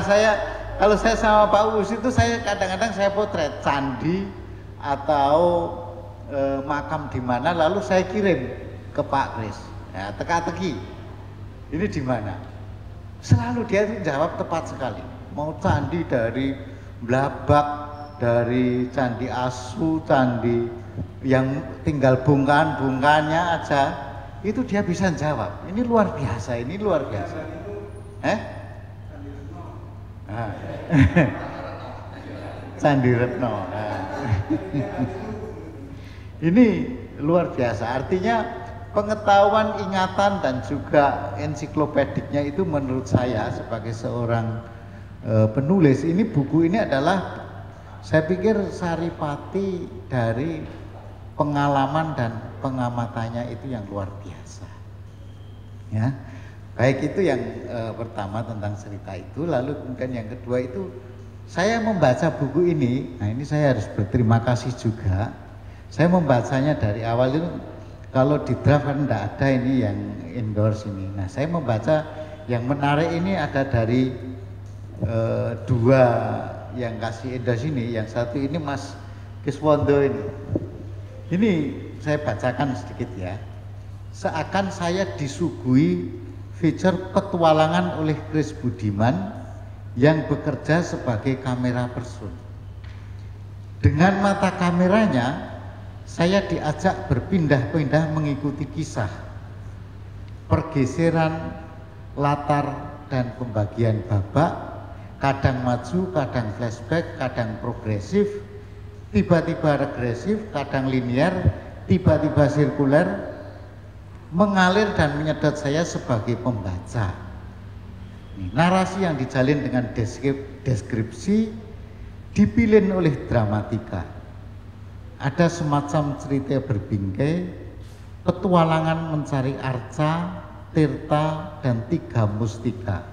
kalau saya sama Pak Us itu saya kadang-kadang saya potret candi atau makam di mana, lalu saya kirim ke Pak Kris. Ya, teka-teki. Ini di mana? Selalu dia itu jawab tepat sekali. Mau candi dari Blabak, dari Candi Asu, candi yang tinggal bungkahan-bungkahannya aja, itu dia bisa jawab. Ini luar biasa, ini luar biasa. Candi Retno. Ini luar biasa. Artinya pengetahuan, ingatan, dan juga ensiklopediknya itu menurut saya sebagai seorang penulis, ini buku ini adalah saya pikir saripati dari pengalaman dan pengamatannya itu yang luar biasa. Ya. Baik, itu yang pertama tentang cerita itu. Lalu kemudian yang kedua itu saya membaca buku ini. Nah, ini saya harus berterima kasih juga. Saya membacanya dari awal itu, kalau di draft kan tidak ada ini yang endorse ini. Nah, saya membaca yang menarik ini ada dari dua yang kasih endorse ini. Yang satu ini Mas Kiswondo ini. Ini saya bacakan sedikit ya. Seakan saya disuguhi feature petualangan oleh Kris Budiman yang bekerja sebagai kamera person. Dengan mata kameranya, saya diajak berpindah-pindah mengikuti kisah, pergeseran latar dan pembagian babak, kadang maju, kadang flashback, kadang progresif, tiba-tiba regresif, kadang linear, tiba-tiba sirkuler, mengalir dan menyedot saya sebagai pembaca. Narasi yang dijalin dengan deskripsi dipilih oleh dramatika. Ada semacam cerita berbingkai, petualangan mencari arca, tirta, dan 3 mustika.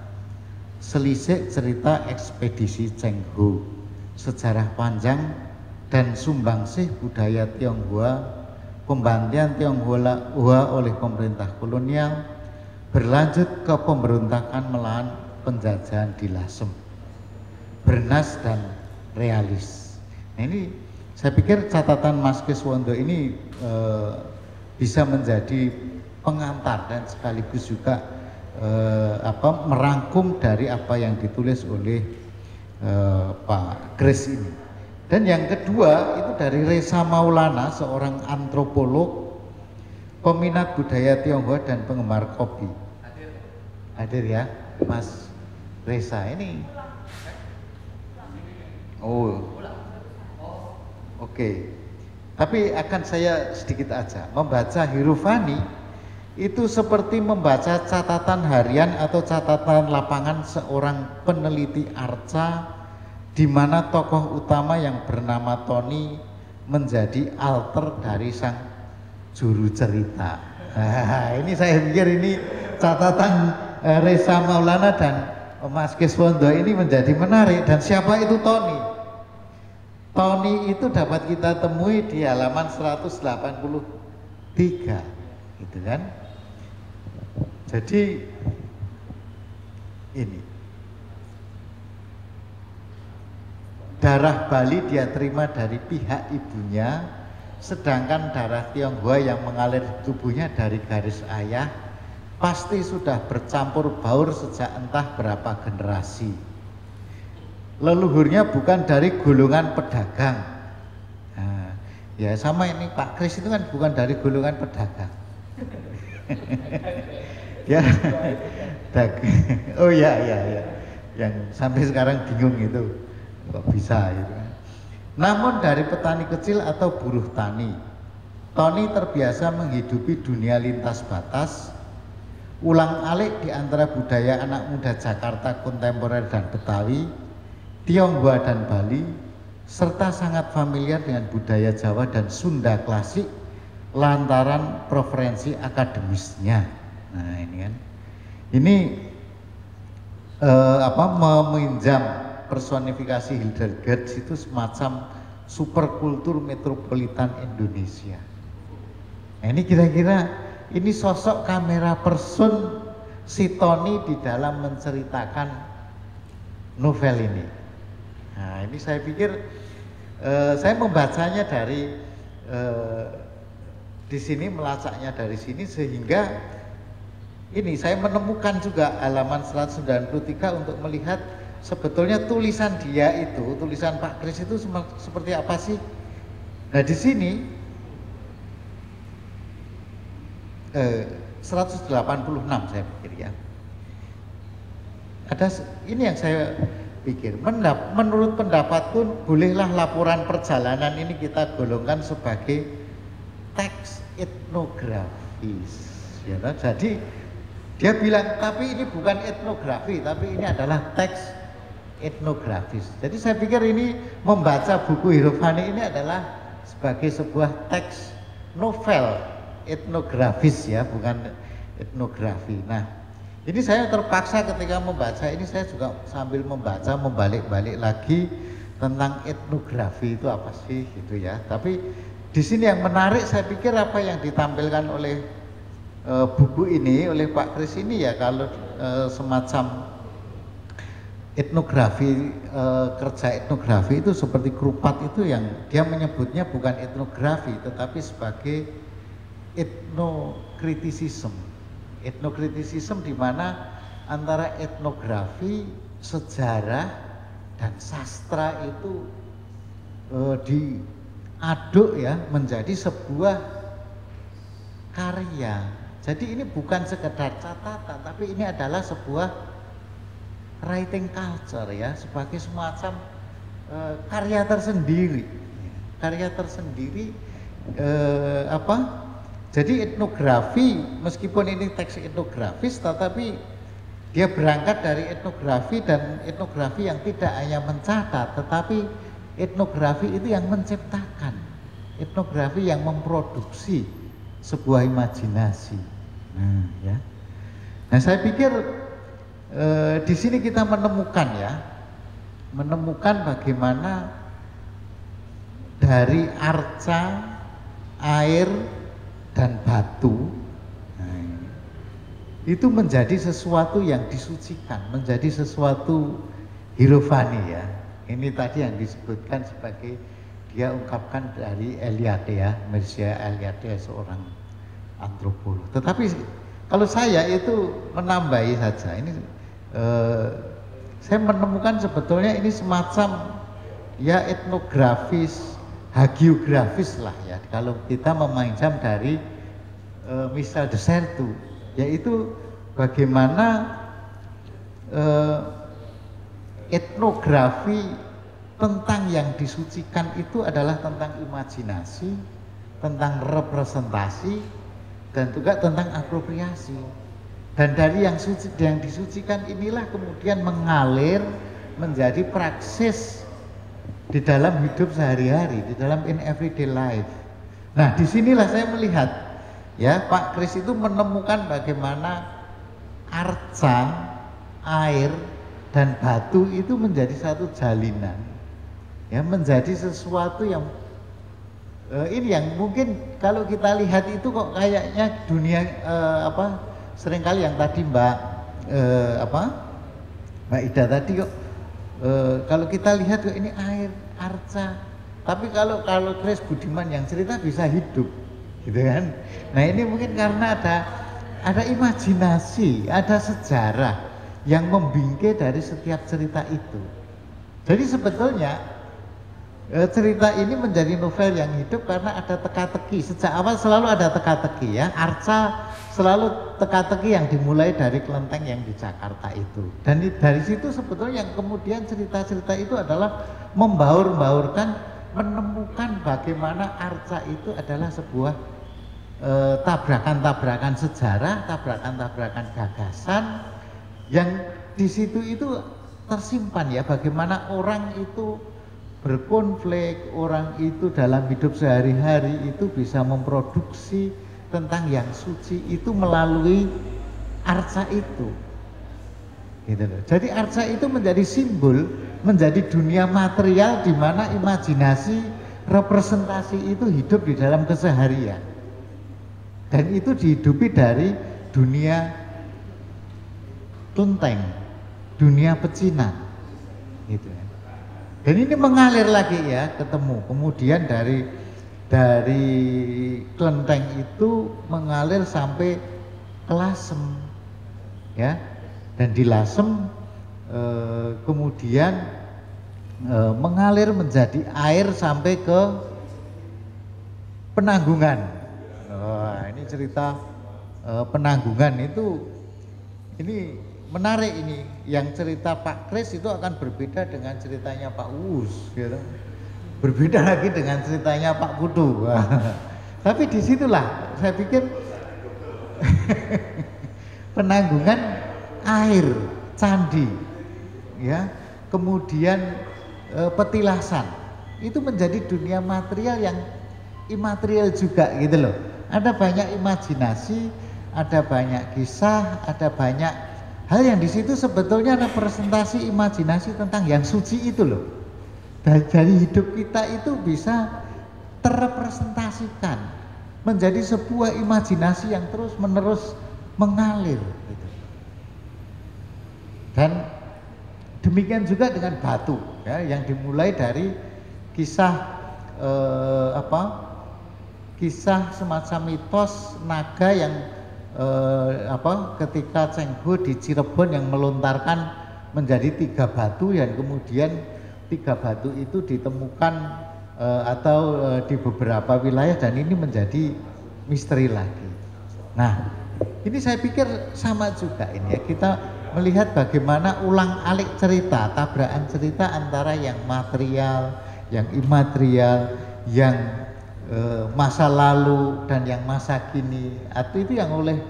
Selisih cerita ekspedisi Cheng Ho, sejarah panjang dan sumbangsih budaya Tionghoa, pembantian Tionghoa oleh pemerintah kolonial, berlanjut ke pemberontakan melawan penjajahan di Lasem, bernas dan realis. Nah, ini saya pikir catatan Mas Kiswondo ini bisa menjadi pengantar dan sekaligus juga merangkum dari apa yang ditulis oleh Pak Kris ini. Dan yang kedua itu dari Reza Maulana, seorang antropolog, peminat budaya Tionghoa dan penggemar kopi. Hadir ya, Mas Reza ini. Oh, oke. Tapi akan saya sedikit aja. Membaca Hirofani itu seperti membaca catatan harian atau catatan lapangan seorang peneliti arca, di mana tokoh utama yang bernama Tony menjadi alter dari sang juru cerita. Nah, ini saya pikir ini catatan Reza Maulana dan Mas Kiswondo ini menjadi menarik. Dan siapa itu Tony? Tony itu dapat kita temui di halaman 183, gitu kan? Jadi ini darah Bali dia terima dari pihak ibunya, sedangkan darah Tionghoa yang mengalir di tubuhnya dari garis ayah pasti sudah bercampur baur sejak entah berapa generasi. leluhurnya bukan dari golongan pedagang. Nah, ya sama ini Pak Kris itu kan bukan dari golongan pedagang. Ya, oh ya, yang sampai sekarang bingung itu kok bisa gitu. Namun dari petani kecil atau buruh tani, Tony terbiasa menghidupi dunia lintas batas, ulang-alik di antara budaya anak muda Jakarta kontemporer dan Betawi, Tionghoa dan Bali, serta sangat familiar dengan budaya Jawa dan Sunda klasik lantaran preferensi akademisnya. Nah ini kan, ini meminjam personifikasi Hildegard itu semacam superkultur metropolitan Indonesia. Nah, ini kira-kira ini sosok kamera person si Tony di dalam menceritakan novel ini. Nah ini saya pikir saya membacanya dari di sini, melacaknya dari sini, sehingga ini saya menemukan juga halaman 193 untuk melihat sebetulnya tulisan dia itu, tulisan Pak Kris itu seperti apa sih? Nah di sini 186 saya pikir ya. Ada ini yang saya pikir, menurut pendapatku bolehlah laporan perjalanan ini kita golongkan sebagai teks etnografis. Ya, jadi dia bilang tapi ini bukan etnografi, tapi ini adalah teks etnografis. Jadi saya pikir ini membaca buku Hirofani ini adalah sebagai sebuah teks novel etnografis ya, bukan etnografi. Nah, ini saya terpaksa ketika membaca ini saya juga sambil membaca membalik-balik lagi tentang etnografi itu apa sih gitu ya. Tapi di sini yang menarik saya pikir apa yang ditampilkan oleh buku ini oleh Pak Kris ini ya, kalau semacam etnografi, kerja etnografi itu seperti Krupat itu yang dia menyebutnya bukan etnografi tetapi sebagai etnokritisisme. Etnokritisisme di mana antara etnografi, sejarah dan sastra itu diaduk ya menjadi sebuah karya. Jadi ini bukan sekedar catatan, tapi ini adalah sebuah writing culture ya, sebagai semacam karya tersendiri. Karya tersendiri jadi etnografi, meskipun ini teks etnografis, tetapi dia berangkat dari etnografi, dan etnografi yang tidak hanya mencatat, tetapi etnografi itu yang menciptakan, etnografi yang memproduksi sebuah imajinasi. Nah, ya. Nah, saya pikir di sini kita menemukan bagaimana dari arca, air, dan batu, nah, itu menjadi sesuatu yang disucikan, menjadi sesuatu Hirofani ya. Ini tadi yang disebutkan sebagai dia ungkapkan dari Eliade ya, Mircea Eliade, seorang antropolog. Tetapi kalau saya itu menambahi saja, ini saya menemukan sebetulnya ini semacam ya etnografis, hagiografis lah ya, kalau kita meminjam dari Michel de Certeau, yaitu bagaimana etnografi tentang yang disucikan itu adalah tentang imajinasi, tentang representasi, dan juga tentang apropriasi. Dan dari yang disucikan inilah kemudian mengalir menjadi praksis di dalam hidup sehari-hari, di dalam in everyday life. Nah, disinilah saya melihat ya, Pak Kris itu menemukan bagaimana arca, air, dan batu itu menjadi satu jalinan, ya, menjadi sesuatu yang ini yang mungkin kalau kita lihat itu kok kayaknya dunia seringkali yang tadi Mbak Ida tadi kok kalau kita lihat kok ini air, arca, tapi kalau Kris Budiman yang cerita bisa hidup gitu kan. Nah, ini mungkin karena ada imajinasi, ada sejarah yang membingkai dari setiap cerita itu. Jadi sebetulnya cerita ini menjadi novel yang hidup karena ada teka-teki. Sejak awal selalu ada teka-teki ya. Arca selalu teka-teki yang dimulai dari kelenteng yang di Jakarta itu. Dan dari situ sebetulnya yang kemudian cerita-cerita itu adalah membaur-baurkan, menemukan bagaimana Arca itu adalah sebuah tabrakan-tabrakan sejarah, tabrakan-tabrakan gagasan yang di situ itu tersimpan ya, bagaimana orang itu berkonflik, orang itu dalam hidup sehari-hari itu bisa memproduksi tentang yang suci itu melalui arca itu, gitu loh. Jadi arca itu menjadi simbol, menjadi dunia material di mana imajinasi, representasi itu hidup di dalam keseharian, dan itu dihidupi dari dunia kelenteng, dunia pecinan, gitu. Dan ini mengalir lagi ya, ketemu. Kemudian dari kelenteng itu mengalir sampai ke Lasem, ya. Dan di Lasem kemudian mengalir menjadi air sampai ke Penanggungan. Wah, ini cerita Penanggungan itu ini menarik ini. Yang cerita Pak Kris itu akan berbeda dengan ceritanya Pak Uus, gitu. Berbeda lagi dengan ceritanya Pak Kudu. Tapi disitulah saya pikir Penanggungan air, candi, ya, kemudian petilasan itu menjadi dunia material yang imaterial juga, gitu loh. Ada banyak imajinasi, ada banyak kisah, ada banyak hal yang di situ sebetulnya representasi imajinasi tentang yang suci itu loh. Dari hidup kita itu bisa terrepresentasikan menjadi sebuah imajinasi yang terus menerus mengalir, gitu. Dan demikian juga dengan batu, ya, yang dimulai dari kisah kisah semacam mitos naga yang ketika Cheng Ho di Cirebon yang melontarkan menjadi 3 batu, dan kemudian 3 batu itu ditemukan di beberapa wilayah, dan ini menjadi misteri lagi. Nah, ini saya pikir sama juga ini ya, kita melihat bagaimana ulang-alik cerita, tabrakan cerita antara yang material, yang imaterial, yang masa lalu dan yang masa kini, atau itu yang oleh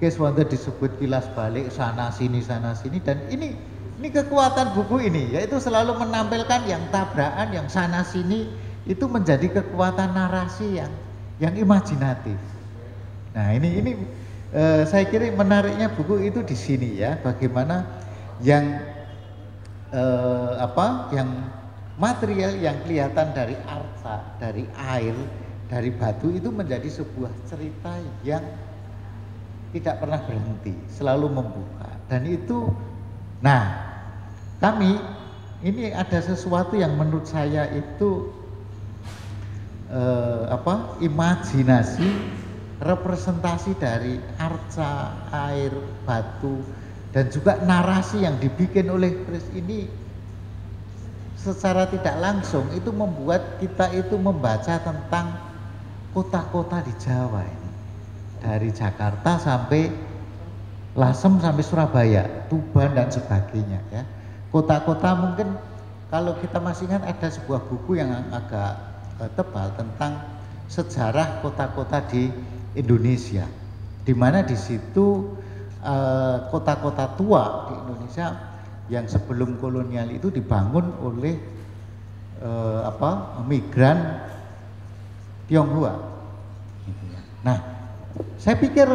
Keswanto disebut kilas balik sana sini, dan ini kekuatan buku ini, yaitu selalu menampilkan yang tabrakan, yang sana sini itu menjadi kekuatan narasi yang imajinatif. Nah, ini saya kira menariknya buku itu di sini ya, bagaimana yang yang material yang kelihatan dari arca, dari air, dari batu itu menjadi sebuah cerita yang tidak pernah berhenti, selalu membuka. Dan itu, nah, kami ini ada sesuatu yang menurut saya itu imajinasi, representasi dari arca, air, batu, dan juga narasi yang dibikin oleh Kris ini secara tidak langsung itu membuat kita itu membaca tentang kota-kota di Jawa ini, dari Jakarta sampai Lasem sampai Surabaya, Tuban dan sebagainya ya. Kota-kota mungkin kalau kita masih ingat ada sebuah buku yang agak tebal tentang sejarah kota-kota di Indonesia, di mana di situ kota-kota tua di Indonesia yang sebelum kolonial itu dibangun oleh migran Tionghoa. Nah, saya pikir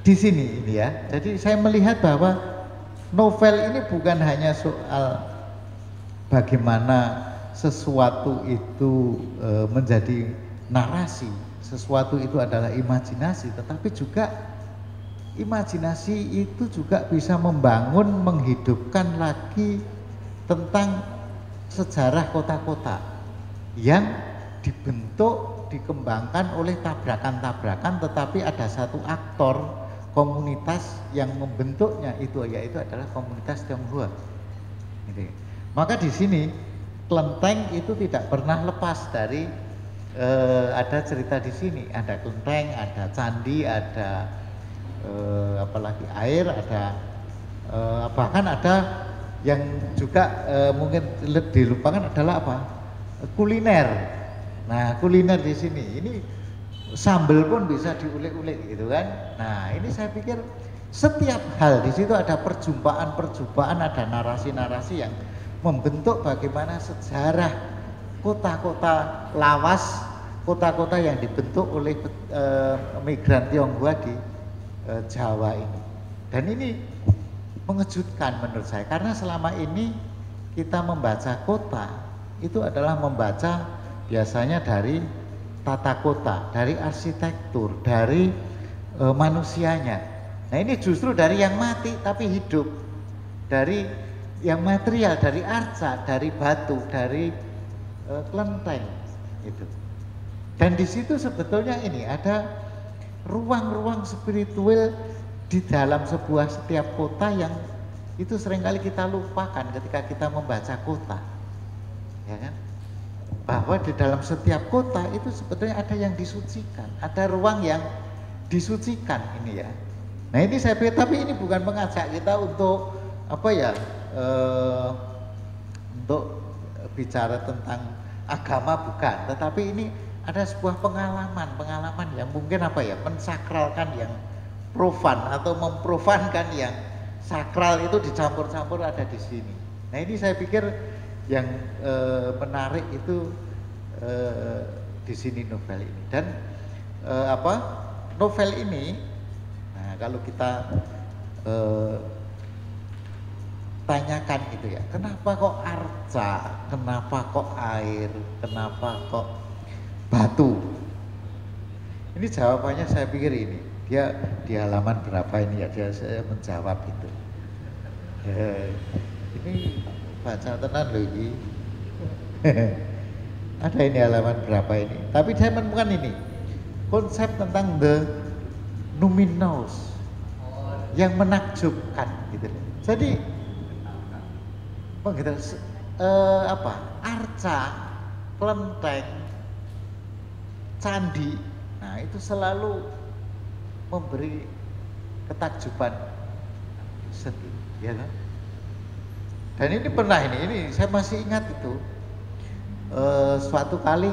di sini ini ya. Jadi saya melihat bahwa novel ini bukan hanya soal bagaimana sesuatu itu menjadi narasi, sesuatu itu adalah imajinasi, tetapi juga imajinasi itu juga bisa membangun, menghidupkan lagi tentang sejarah kota-kota yang dibentuk, dikembangkan oleh tabrakan-tabrakan, tetapi ada satu aktor komunitas yang membentuknya itu, yaitu adalah komunitas Tionghoa. Maka di sini kelenteng itu tidak pernah lepas dari ada cerita di sini. Ada kelenteng, ada candi, ada apalagi air, ada bahkan ada yang juga mungkin dilupakan adalah apa? Kuliner. Nah, kuliner di sini ini sambal pun bisa diulik-ulik gitu kan. Nah, ini saya pikir setiap hal di situ ada perjumpaan-perjumpaan, ada narasi-narasi yang membentuk bagaimana sejarah kota-kota lawas, kota-kota yang dibentuk oleh migran Tionghoa di Jawa ini. Dan ini mengejutkan menurut saya, karena selama ini kita membaca kota itu adalah membaca biasanya dari tata kota, dari arsitektur, dari manusianya. Nah, ini justru dari yang mati tapi hidup, dari yang material, dari arca, dari batu, dari kelenteng itu. Dan di situ sebetulnya ini ada ruang-ruang spiritual di dalam setiap kota yang itu seringkali kita lupakan ketika kita membaca kota, ya kan? Bahwa di dalam setiap kota itu sebetulnya ada yang disucikan, ada ruang yang disucikan ini ya. Nah, ini saya pikir, tapi ini bukan mengajak kita untuk apa ya, untuk bicara tentang agama, bukan, tetapi ini ada sebuah pengalaman yang mungkin apa ya, mensakralkan yang profan atau memprofankan yang sakral itu dicampur-campur ada di sini. Nah, ini saya pikir yang menarik itu di sini novel ini. Dan novel ini, nah kalau kita tanyakan gitu ya, kenapa kok arca, kenapa kok air, kenapa kok batu? Ini jawabannya saya pikir ini, dia di halaman berapa ini ya, saya menjawab itu. Ini baca tenan loh ini. Ada ini halaman berapa ini. Tapi saya menemukan ini konsep tentang the numinous yang menakjubkan gitu. Jadi arca, kelenteng, candi, nah itu selalu memberi ketakjuban sendiri, ya kan? Dan ini pernah ini saya masih ingat itu suatu kali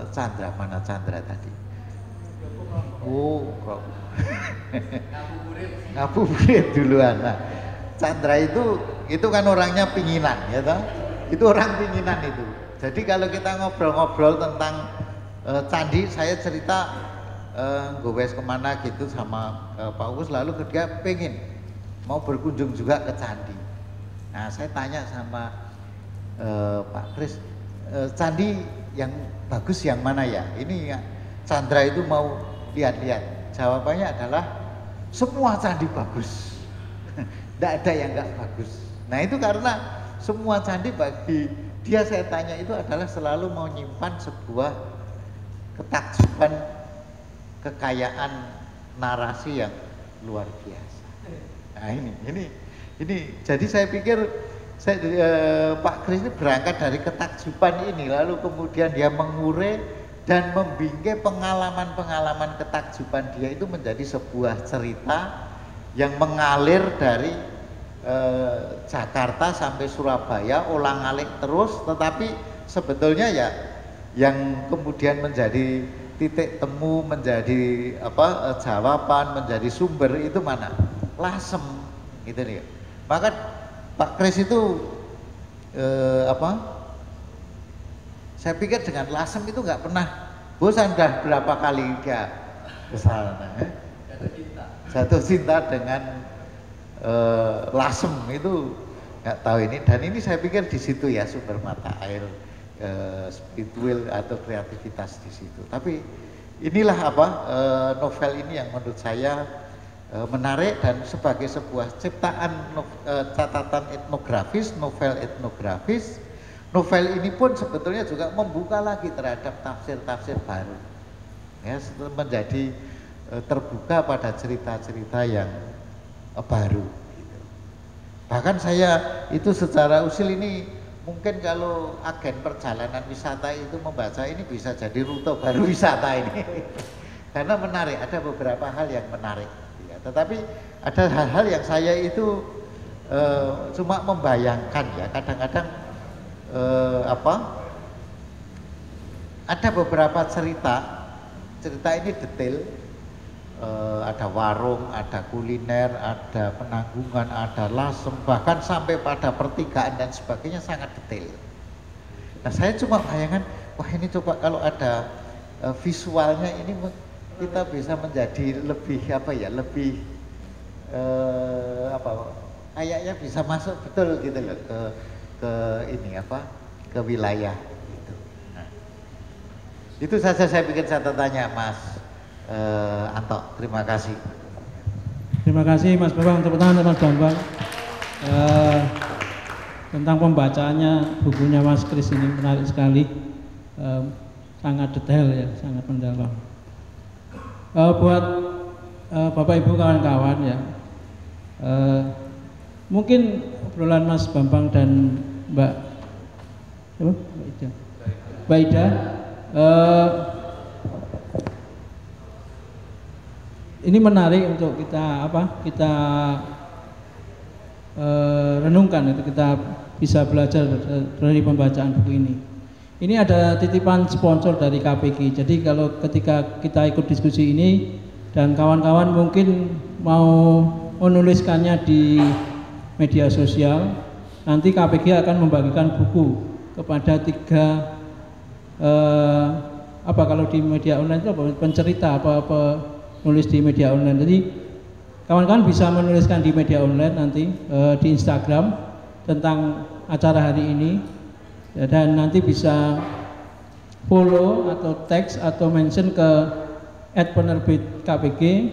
Chandra tadi. Oh, kok ngabuburit duluan. Nah, Chandra itu kan orangnya pinginan, ya toh? Itu orang pinginan itu. Jadi kalau kita ngobrol-ngobrol tentang candi, saya cerita gowes kemana gitu sama Pak Uus, lalu dia pengen mau berkunjung juga ke candi. Nah, saya tanya sama Pak Kris, candi yang bagus yang mana ya? Ini ya, Chandra itu mau lihat-lihat. Jawabannya adalah semua candi bagus. Tidak ada yang nggak bagus. Nah, itu karena semua candi bagi dia, saya tanya, itu adalah selalu mau nyimpan sebuah ketakjuban, kekayaan narasi yang luar biasa. Nah, ini jadi saya pikir Pak Kris ini berangkat dari ketakjuban ini, lalu kemudian dia mengurai dan membingkai pengalaman-pengalaman ketakjuban dia itu menjadi sebuah cerita yang mengalir dari Jakarta sampai Surabaya, ulang-alik terus, tetapi sebetulnya ya yang kemudian menjadi titik temu, menjadi jawaban, menjadi sumber itu mana? Lasem gitu nih. Maka Pak Kris itu saya pikir dengan Lasem itu nggak pernah bosan, dah berapa kali dia ke sana. Jatuh cinta dengan Lasem itu nggak tahu ini. Dan ini saya pikir di situ ya sumber mata air spiritual atau kreativitas di situ. Tapi inilah novel ini yang menurut saya menarik, dan sebagai sebuah ciptaan catatan etnografis, novel etnografis, novel ini pun sebetulnya juga membuka lagi terhadap tafsir-tafsir baru, ya, menjadi terbuka pada cerita-cerita yang baru. Gitu. Bahkan saya itu secara usil ini mungkin kalau agen perjalanan wisata itu membaca ini bisa jadi rute baru wisata ini. Karena menarik, ada beberapa hal yang menarik. Ya. Tetapi ada hal-hal yang saya itu cuma membayangkan ya, kadang-kadang ada beberapa cerita ini detail. Ada warung, ada kuliner, ada penanggungan, ada lasem, bahkan sampai pada pertigaan dan sebagainya sangat detail. Nah saya cuma bayangkan, wah ini coba kalau ada visualnya ini kita bisa menjadi lebih kayaknya bisa masuk betul gitu loh ke wilayah itu. Nah, itu saja saya bikin catatannya, Mas Anto, terima kasih. Terima kasih Mas Bambang, tepuk tangan Mas Bambang. Tentang pembacaannya bukunya Mas Kris ini menarik sekali, sangat detail ya, sangat mendalam. Buat Bapak Ibu kawan-kawan ya, mungkin obrolan Mas Bambang dan Mbak Ida ini menarik untuk kita renungkan, itu kita bisa belajar dari pembacaan buku ini. Ini ada titipan sponsor dari KPG. Jadi kalau ketika kita ikut diskusi ini dan kawan-kawan mungkin mau menuliskannya di media sosial, nanti KPG akan membagikan buku kepada 3 kalau di media online itu pencerita nulis di media online. Jadi kawan-kawan bisa menuliskan di media online nanti di Instagram tentang acara hari ini, dan nanti bisa follow atau teks atau mention ke @penerbit KPG,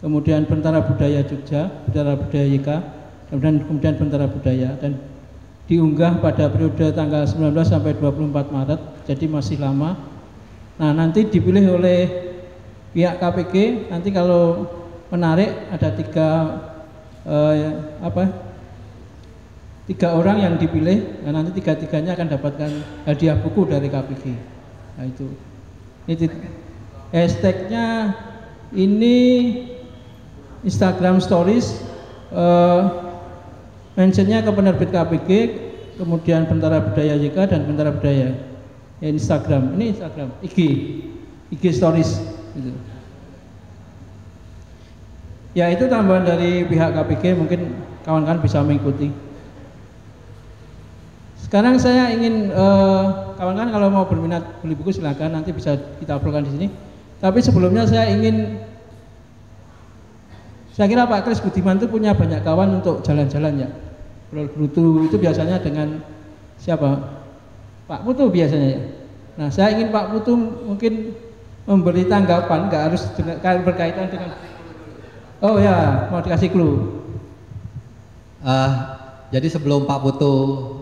kemudian Bentara Budaya Jogja, Bentara Budaya YK, kemudian Bentara Budaya, dan diunggah pada periode tanggal 19 sampai 24 Maret, jadi masih lama. Nah nanti dipilih oleh pihak KPG, nanti kalau menarik ada 3 orang yang dipilih, dan nanti 3-3-nya akan dapatkan hadiah buku dari KPG. Nah itu hashtagnya ini Instagram Stories, mentionnya ke penerbit KPG, kemudian Bentara Budaya YK dan Bentara Budaya. Instagram, ini Instagram, IG Stories. Gitu. Ya itu tambahan dari pihak KPG, mungkin kawan-kawan bisa mengikuti. Sekarang saya ingin kawan-kawan kalau mau berminat beli buku silakan, nanti bisa kita obrolkan di sini. Tapi sebelumnya saya kira Pak Kris Budiman itu punya banyak kawan untuk jalan-jalan ya. Brutu itu biasanya dengan siapa? Pak Putu biasanya ya. Nah saya ingin Pak Putu mungkin memberi tanggapan, nggak harus berkaitan dengan. Oh ya, mau dikasih clue. Jadi sebelum Pak Putu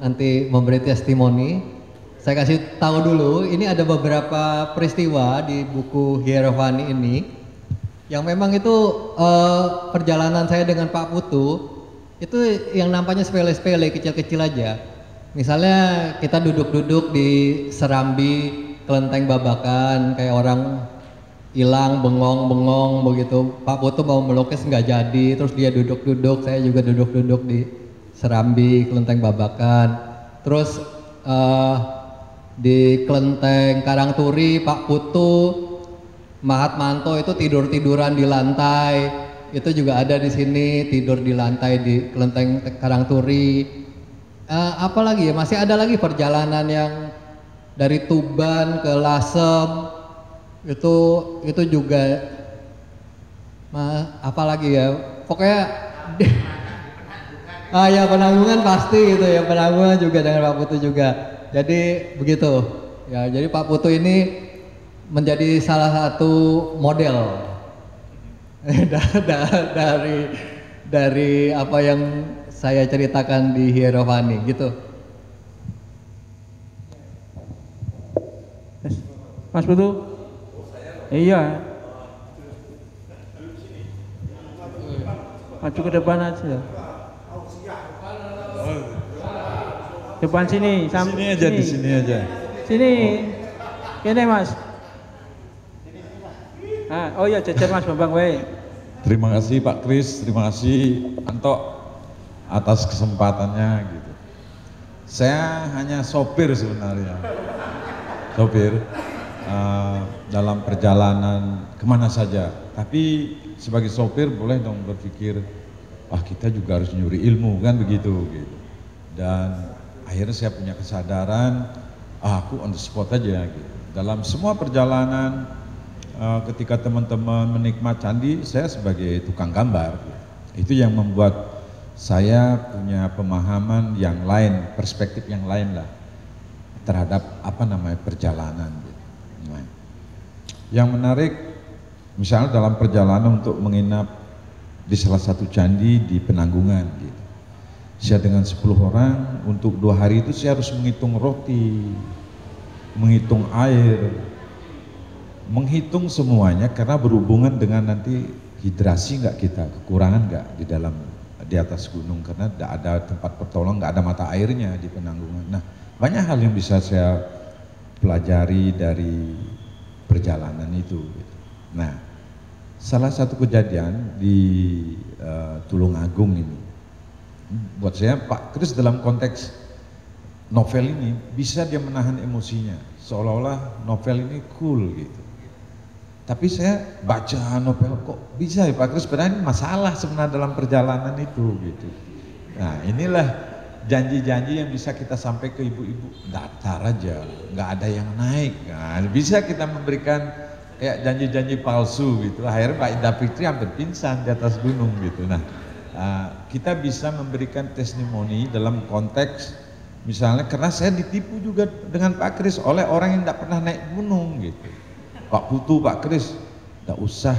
nanti memberi testimoni, saya kasih tahu dulu, ini ada beberapa peristiwa di buku Hierovani ini yang memang itu perjalanan saya dengan Pak Putu itu yang nampaknya sepele-sepele, kecil-kecil aja. Misalnya kita duduk-duduk di Serambi Kelenteng Babakan, kayak orang hilang, bengong begitu. Pak Putu mau melukis nggak jadi, terus dia duduk-duduk, saya juga duduk-duduk di Serambi Kelenteng Babakan. Terus di Kelenteng Karangturi, Pak Putu, Mahatmanto itu tidur-tiduran di lantai. Itu juga ada di sini, tidur di lantai di Kelenteng Karangturi. Apalagi ya, masih ada lagi perjalanan yang dari Tuban ke Lasem, itu juga apalagi ya, pokoknya ya Penanggungan pasti gitu ya, Penanggungan juga dengan Pak Putu juga. Jadi begitu ya, jadi Pak Putu ini menjadi salah satu model dari apa yang saya ceritakan di Hierovani gitu. Mas Putu? Iya. Maju ke depan aja. Depan sini. Sini aja, di sini aja. Sini. Kene Mas. Oh iya jajar Mas Bambang wae. Terima kasih Pak Kris, terima kasih Anto atas kesempatannya gitu. Saya hanya sopir sebenarnya, sopir dalam perjalanan kemana saja. Tapi sebagai sopir boleh dong berpikir, wah kita juga harus nyuri ilmu kan begitu gitu. Dan akhirnya saya punya kesadaran, aku on the spot aja gitu. Dalam semua perjalanan ketika teman-teman menikmati candi, saya sebagai tukang gambar. Itu yang membuat saya punya pemahaman yang lain, perspektif yang lain lah terhadap perjalanan. Nah, yang menarik, misalnya dalam perjalanan untuk menginap di salah satu candi di Penanggungan gitu. Saya dengan 10 orang untuk 2 hari itu saya harus menghitung roti, menghitung air, menghitung semuanya karena berhubungan dengan nanti hidrasi nggak kita, kekurangan nggak di atas gunung karena tidak ada tempat pertolongan, nggak ada mata airnya di Penanggungan. Nah, banyak hal yang bisa saya pelajari dari perjalanan itu. Nah, salah satu kejadian di Tulungagung ini, buat saya Pak Kris dalam konteks novel ini bisa dia menahan emosinya, seolah-olah novel ini cool gitu. Tapi saya baca novel kok bisa ya Pak Kris, sebenarnya masalah sebenarnya dalam perjalanan itu gitu. Nah inilah janji-janji yang bisa kita sampai ke ibu-ibu, datar aja, nggak ada yang naik. Nah, bisa kita memberikan kayak janji-janji palsu gitu. Akhirnya Pak Indah Fitri hampir pingsan di atas gunung gitu. Nah kita bisa memberikan testimoni dalam konteks misalnya karena saya ditipu juga dengan Pak Kris oleh orang yang tidak pernah naik gunung gitu. Pak Putu, Pak Kris, tidak usah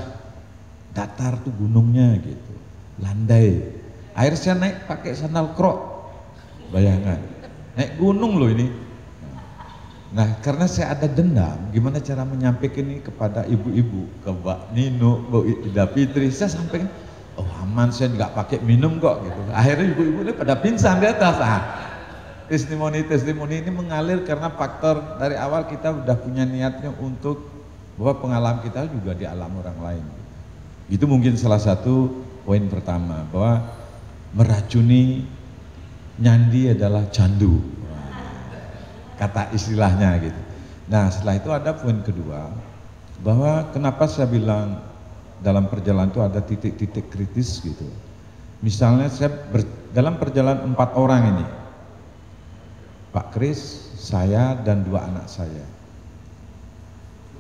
datar tuh gunungnya gitu, landai. Akhirnya saya naik pakai sandal krok, bayangkan, naik gunung loh ini. Nah karena saya ada dendam, gimana cara menyampaikan ini kepada ibu-ibu, ke Mbak Nino, Mbak Ida Fitri, saya sampaikan, oh aman saya nggak pakai minum kok gitu. Akhirnya ibu-ibu ini pada pingsan di atas. Testimoni ini mengalir karena faktor dari awal kita udah punya niatnya untuk bahwa pengalaman kita juga di alam orang lain. Itu mungkin salah satu poin pertama, bahwa meracuni nyandi adalah candu, kata istilahnya gitu. Nah setelah itu ada poin kedua, bahwa kenapa saya bilang dalam perjalanan itu ada titik-titik kritis gitu. Misalnya saya dalam perjalanan 4 orang ini, Pak Kris, saya dan 2 anak saya.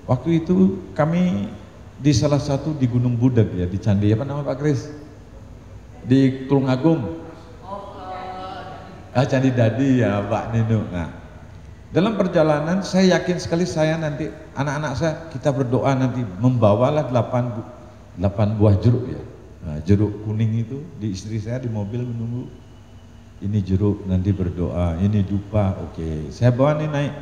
Waktu itu kami di salah satu di Gunung Budak ya, di Candi apa nama Pak Kris? Di Tulungagung. Candi Dadi ya Pak Nino. Nah, dalam perjalanan saya yakin sekali saya nanti anak-anak saya kita berdoa nanti membawalah 8 buah jeruk ya. Nah, jeruk kuning itu di istri saya di mobil menunggu. Ini jeruk nanti berdoa, ini dupa, oke. Saya bawa nih naik.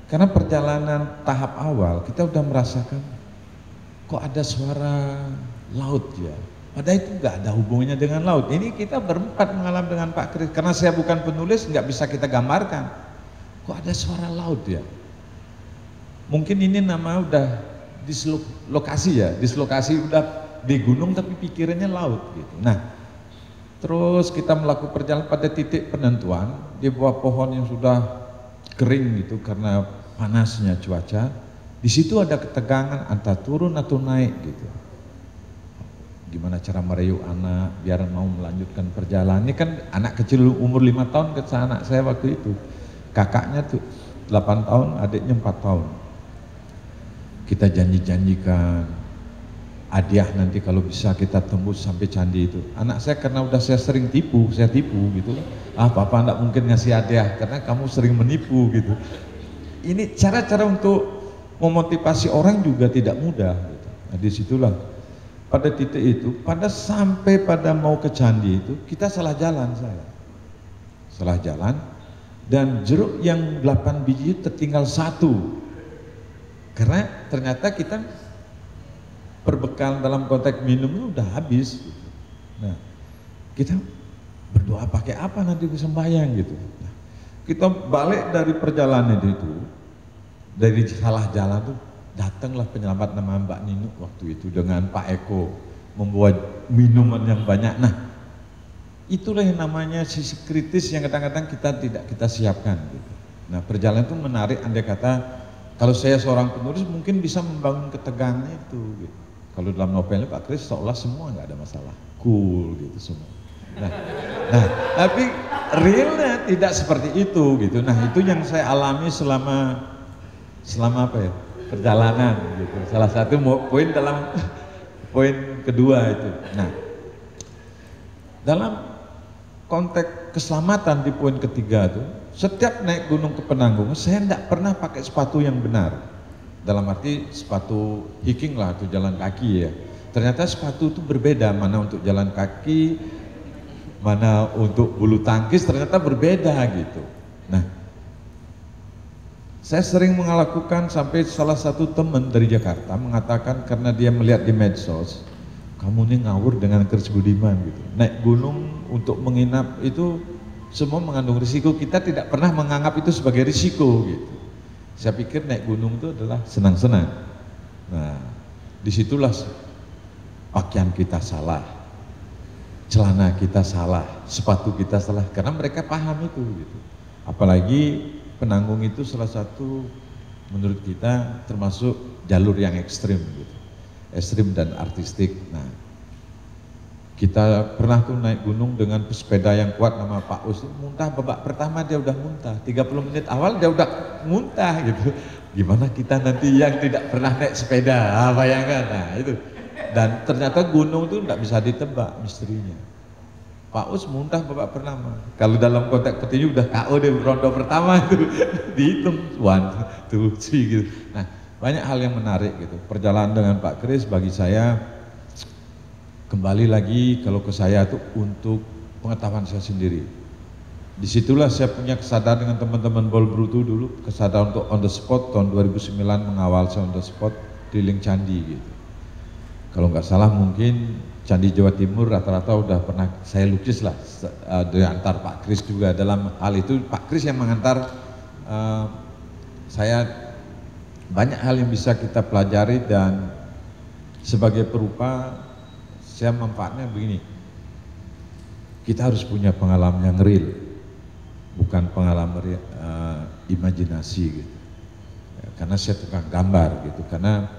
Karena perjalanan tahap awal kita udah merasakan kok ada suara laut ya. Padahal itu nggak ada hubungannya dengan laut. Ini kita berempat mengalami dengan Pak Kris. Karena saya bukan penulis, nggak bisa kita gambarkan. Kok ada suara laut ya? Mungkin ini nama udah dislokasi ya, dislokasi udah di gunung tapi pikirannya laut gitu. Nah, terus kita melakukan perjalanan pada titik penentuan di bawah pohon yang sudah kering gitu karena panasnya cuaca. Di situ ada ketegangan antara turun atau naik gitu. Gimana cara merayu anak biar mau melanjutkan perjalanan. Ini kan anak kecil umur 5 tahun ke anak saya waktu itu. Kakaknya tuh 8 tahun, adiknya 4 tahun. Kita janji-janjikan hadiah nanti kalau bisa kita tembus sampai candi itu. Anak saya karena udah saya sering tipu, saya tipu gitu. Papa enggak mungkin ngasih hadiah karena kamu sering menipu gitu. Ini cara-cara untuk memotivasi orang juga tidak mudah gitu. Nah disitulah pada titik itu, pada sampai pada mau ke candi itu kita salah jalan saya. Salah jalan dan jeruk yang 8 biji tertinggal 1. Karena ternyata kita perbekalan dalam konteks minum itu udah habis gitu. Nah, kita berdoa pakai apa nanti sembahyang gitu. Nah, kita balik dari perjalanan itu, dari salah jalan tuh, datanglah penyelamat nama Mbak Ninu waktu itu dengan Pak Eko membuat minuman yang banyak. Nah, itulah yang namanya sisi kritis yang kadang-kadang kita siapkan. Gitu. Nah, perjalanan itu menarik. Andai kata kalau saya seorang penulis mungkin bisa membangun ketegangan itu. Gitu. Kalau dalam novelnya Pak Kris seolah semua nggak ada masalah, cool gitu semua. Nah, tapi realnya tidak seperti itu gitu. Nah, itu yang saya alami selama apa ya, perjalanan gitu. Salah satu poin dalam poin kedua itu. Nah, dalam konteks keselamatan di poin ketiga itu, setiap naik gunung ke Penanggung, saya tidak pernah pakai sepatu yang benar. Dalam arti sepatu hiking lah atau jalan kaki ya. Ternyata sepatu itu berbeda, mana untuk jalan kaki, mana untuk bulu tangkis, ternyata berbeda gitu. Nah, saya sering melakukan sampai salah satu teman dari Jakarta mengatakan karena dia melihat di medsos, kamu ini ngawur dengan Kris Budiman gitu. Naik gunung untuk menginap itu semua mengandung risiko, kita tidak pernah menganggap itu sebagai risiko gitu. Saya pikir naik gunung itu adalah senang-senang. Nah, disitulah pakaian kita salah, celana kita salah, sepatu kita salah, karena mereka paham itu gitu. Apalagi Penanggung itu salah satu menurut kita termasuk jalur yang ekstrim gitu, ekstrim dan artistik. Nah, kita pernah tuh naik gunung dengan pesepeda yang kuat nama Pak Us, muntah babak pertama dia udah muntah, 30 menit awal dia udah muntah gitu. Gimana kita nanti yang tidak pernah naik sepeda, bayangkan. Nah itu, dan ternyata gunung itu tidak bisa ditebak misterinya. Pak Us muntah babak pertama, kalau dalam konteks petinju udah KO di ronde pertama itu dihitung 1, 2, 3 gitu. Nah, banyak hal yang menarik gitu. Perjalanan dengan Pak Kris bagi saya kembali lagi kalau ke saya itu untuk pengetahuan saya sendiri. Disitulah saya punya kesadaran dengan teman-teman Bol Brutu dulu, kesadaran untuk on the spot. Tahun 2009 mengawal saya on the spot keliling candi gitu. Kalau nggak salah mungkin Candi Jawa Timur rata-rata udah pernah saya lukis lah, diantar Pak Kris juga. Dalam hal itu Pak Kris yang mengantar saya, banyak hal yang bisa kita pelajari, dan sebagai perupa saya manfaatnya begini, kita harus punya pengalaman yang real, bukan pengalaman imajinasi gitu. Ya, karena saya tukang gambar gitu, karena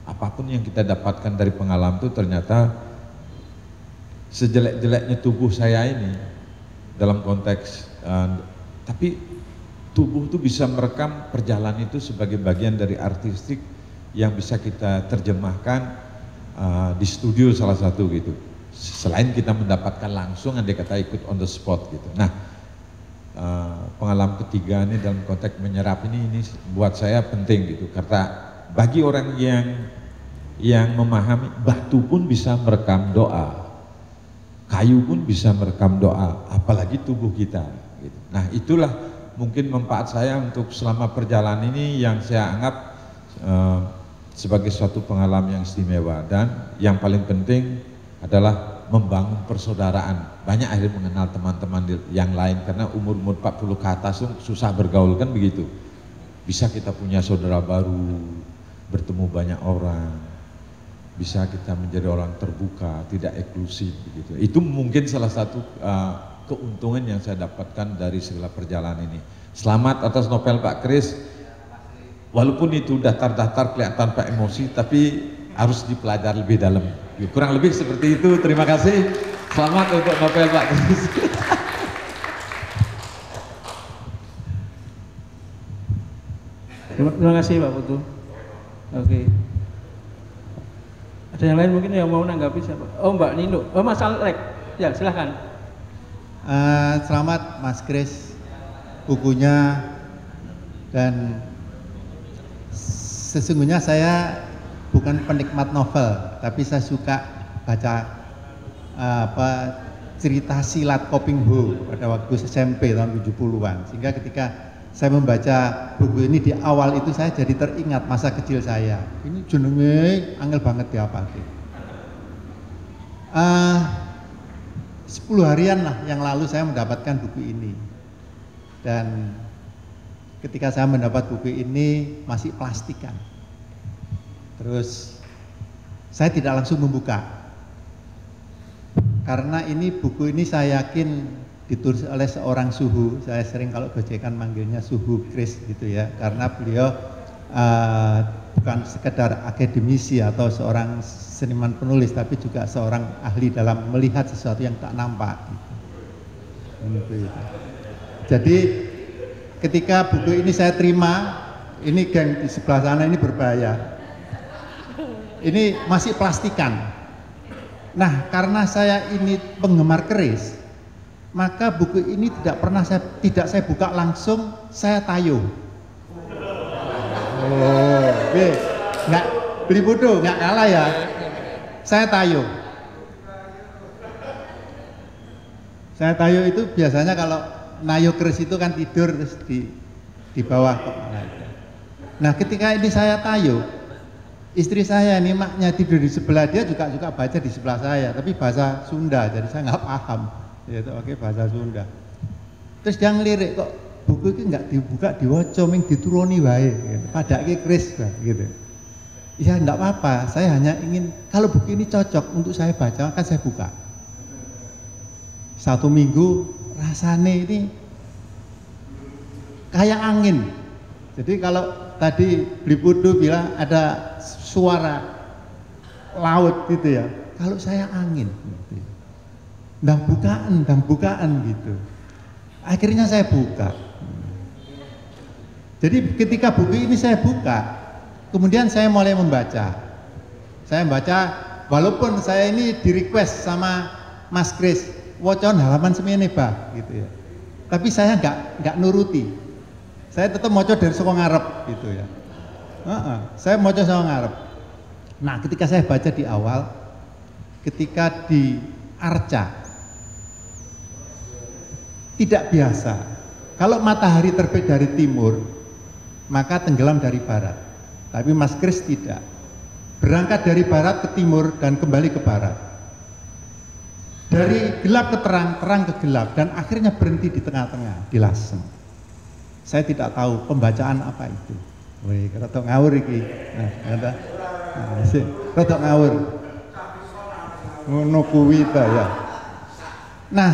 apapun yang kita dapatkan dari pengalaman itu ternyata sejelek-jeleknya tubuh saya ini dalam konteks, tapi tubuh itu bisa merekam perjalanan itu sebagai bagian dari artistik yang bisa kita terjemahkan di studio salah satu gitu. Selain kita mendapatkan langsung, andai kata ikut on the spot gitu. Nah, pengalaman ketiga ini dalam konteks menyerap ini buat saya penting gitu, karena bagi orang yang memahami, batu pun bisa merekam doa, kayu pun bisa merekam doa, apalagi tubuh kita gitu. Nah, itulah mungkin manfaat saya untuk selama perjalanan ini yang saya anggap sebagai suatu pengalaman yang istimewa, dan yang paling penting adalah membangun persaudaraan. Banyak akhirnya mengenal teman-teman yang lain, karena umur-umur 40 ke atas susah bergaul kan begitu. Bisa kita punya saudara baru, bertemu banyak orang, bisa kita menjadi orang terbuka, tidak eksklusif begitu. Itu mungkin salah satu keuntungan yang saya dapatkan dari segala perjalanan ini. Selamat atas novel Pak Kris. Walaupun itu datar-datar kelihatan Pak emosi, tapi harus dipelajari lebih dalam. Kurang lebih seperti itu. Terima kasih. Selamat untuk novel Pak Kris. Terima kasih Pak Putu. Oke. Ada yang lain mungkin yang mau menanggapi siapa? Oh, Mbak Nino. Oh, Mas Alek. Ya, silahkan. Selamat Mas Kris, bukunya, dan sesungguhnya saya bukan penikmat novel, tapi saya suka baca cerita silat Koping Ho pada waktu SMP tahun 70-an, sehingga ketika saya membaca buku ini di awal itu saya jadi teringat masa kecil saya. Ini jenenge angel banget dihafalke. 10 harian lah yang lalu saya mendapatkan buku ini. Dan ketika saya mendapat buku ini masih plastikan. Terus saya tidak langsung membuka. Karena ini buku ini saya yakin ditulis oleh seorang suhu. Saya sering kalau gojekan manggilnya suhu Chris gitu ya. Karena beliau bukan sekedar akademisi atau seorang seniman penulis, tapi juga seorang ahli dalam melihat sesuatu yang tak nampak. Gitu. Jadi ketika buku ini saya terima, ini geng di sebelah sana ini berbahaya. Ini masih plastikan. Nah, karena saya ini penggemar keris, maka buku ini tidak saya buka langsung, saya tayung. Oh, nggak beli bodoh, nggak kalah ya. Saya tayung. Saya tayung itu biasanya kalau nayo keris itu kan tidur terus di bawah kepala. Nah, ketika ini saya tayung, istri saya ini maknya tidur di sebelah dia juga baca di sebelah saya, tapi bahasa Sunda, jadi saya nggak paham. Yaitu oke bahasa Sunda. Terus dia ngelirik, kok buku ini nggak dibuka, diwaca, ming dituruni wae, gitu. Padahal keris, gitu. Ya nggak apa-apa, saya hanya ingin kalau buku ini cocok untuk saya baca, kan saya buka. 1 minggu rasanya ini kayak angin. Jadi kalau tadi Bli Pudu bilang ada suara laut gitu ya, kalau saya angin gitu. Dan bukaan gitu. Akhirnya saya buka. Jadi ketika buku ini saya buka, kemudian saya mulai membaca. Saya membaca, walaupun saya ini di request sama Mas Kris, wocon halaman semene bah gitu ya. Tapi saya nggak nuruti. Saya tetap moco dari saka ngarep gitu ya. Saya moco saka ngarep. Nah, ketika saya baca di awal, ketika di arca, tidak biasa. Kalau matahari terbit dari timur, maka tenggelam dari barat. Tapi Mas Kris tidak. Berangkat dari barat ke timur dan kembali ke barat. Dari gelap ke terang, terang ke gelap, dan akhirnya berhenti di tengah-tengah, di lasem. Saya tidak tahu pembacaan apa itu. Wih, rotok ngawur iki. Rotok ngawur. Ngono kuwi ta ya. Nah,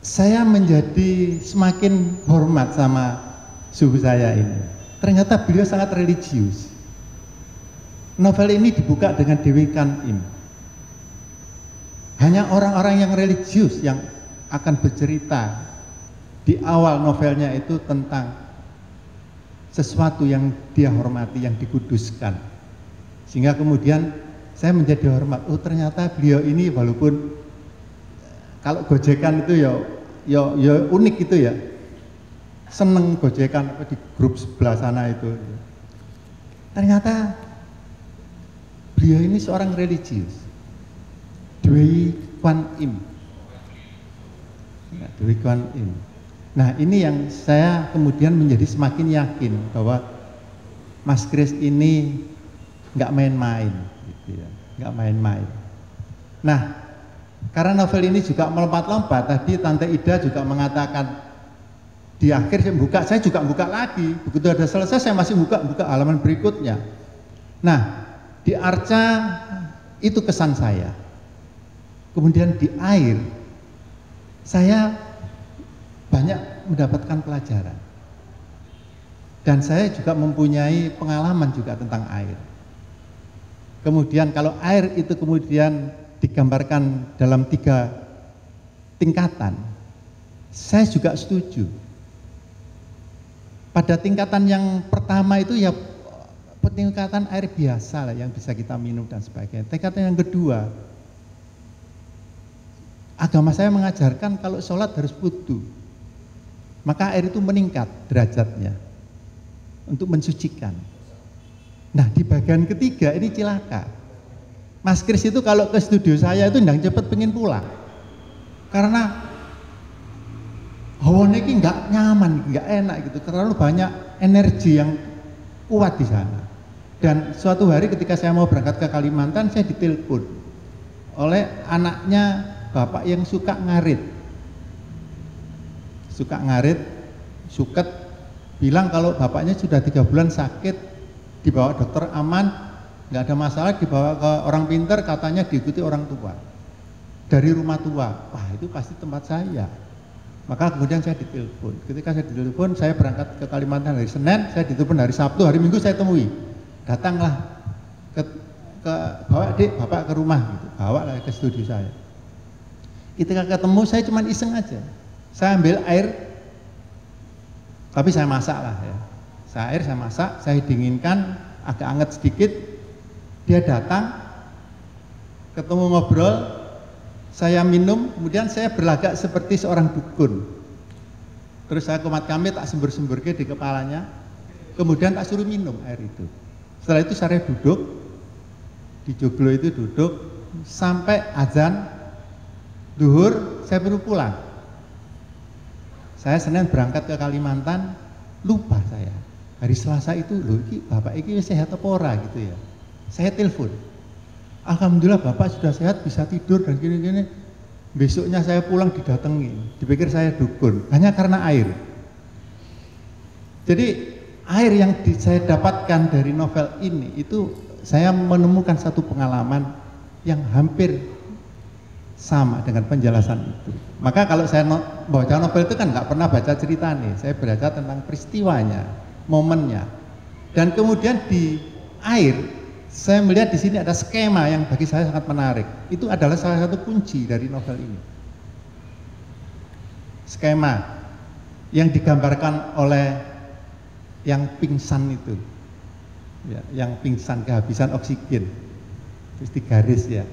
saya menjadi semakin hormat sama suhu saya ini. Ternyata beliau sangat religius. Novel ini dibuka dengan Dewi Kan Im. Hanya orang-orang yang religius yang akan bercerita di awal novelnya itu tentang sesuatu yang dia hormati, yang dikuduskan. Sehingga kemudian saya menjadi hormat. Oh, ternyata beliau ini walaupun kalau gojekan itu ya unik gitu ya. Seneng gojekan apa di grup sebelah sana itu. Ternyata beliau ini seorang religius. Dewi Kwan Im. Dewi Kwan Im. Nah, ini yang saya kemudian menjadi semakin yakin bahwa Mas Kris ini nggak main-main, gitu ya, nggak main-main. Nah, karena novel ini juga melompat-lompat, tadi Tante Ida juga mengatakan di akhir saya juga buka lagi, begitu ada selesai saya masih buka halaman berikutnya. Nah, di arca itu kesan saya. Kemudian di air saya banyak mendapatkan pelajaran. Dan saya juga mempunyai pengalaman juga tentang air. Kemudian kalau air itu kemudian digambarkan dalam 3 tingkatan, saya juga setuju. Pada tingkatan yang pertama itu ya tingkatan air biasa lah yang bisa kita minum dan sebagainya. Tingkatan yang kedua, agama saya mengajarkan kalau sholat harus wudu. Maka air itu meningkat derajatnya untuk mensucikan. Nah, di bagian ketiga ini cilaka. Mas Kris itu kalau ke studio saya itu ndang cepet pengen pulang. Karena hawane iki nggak nyaman, nggak enak gitu. Terlalu banyak energi yang kuat di sana. Dan suatu hari ketika saya mau berangkat ke Kalimantan, saya ditelepon oleh anaknya bapak yang suka ngarit. suka ngarit, suket, bilang kalau bapaknya sudah 3 bulan sakit, dibawa dokter aman, nggak ada masalah, dibawa ke orang pinter, katanya diikuti orang tua dari rumah tua. Wah, itu pasti tempat saya. Maka kemudian saya ditelepon. Ketika saya ditelepon, saya berangkat ke Kalimantan hari Senin, saya ditelepon hari Sabtu, hari Minggu saya temui. Datanglah bawa Dek, bapak ke rumah gitu, bawa lah ke studio saya. Ketika ketemu saya cuma iseng aja, saya ambil air, tapi saya masak lah ya. Saya masak, saya dinginkan, agak anget sedikit. Dia datang, ketemu ngobrol, saya minum, kemudian saya berlagak seperti seorang dukun. Terus saya kumat kami tak sembur-semburke di kepalanya, kemudian tak suruh minum air itu. Setelah itu saya duduk, di joglo itu duduk, sampai azan, duhur, saya baru pulang. Saya Senin berangkat ke Kalimantan, lupa saya. Hari Selasa itu, loh iki bapak iki sehat apa ora gitu ya. Saya telepon. Alhamdulillah bapak sudah sehat, bisa tidur dan gini-gini. Besoknya saya pulang didatangi, dipikir saya dukun, hanya karena air. Jadi air yang saya dapatkan dari novel ini itu saya menemukan satu pengalaman yang hampir sama dengan penjelasan itu. Maka kalau saya baca novel itu kan nggak pernah baca ceritanya, saya baca tentang peristiwanya, momennya. Dan kemudian di air, saya melihat di sini ada skema yang bagi saya sangat menarik. Itu adalah salah satu kunci dari novel ini. Skema yang digambarkan oleh yang pingsan itu. Ya, yang pingsan kehabisan oksigen, terus digaris ya,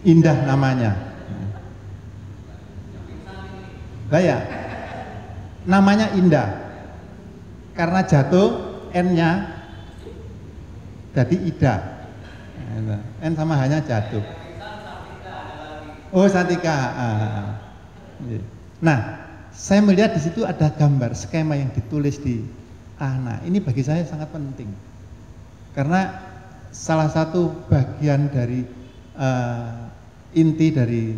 Indah namanya. Nah ya, namanya Indah karena jatuh N-nya jadi Ida, N sama hanya jatuh. Oh Santika. Nah, saya melihat di situ ada gambar skema yang ditulis di nah, ini bagi saya sangat penting karena salah satu bagian dari inti dari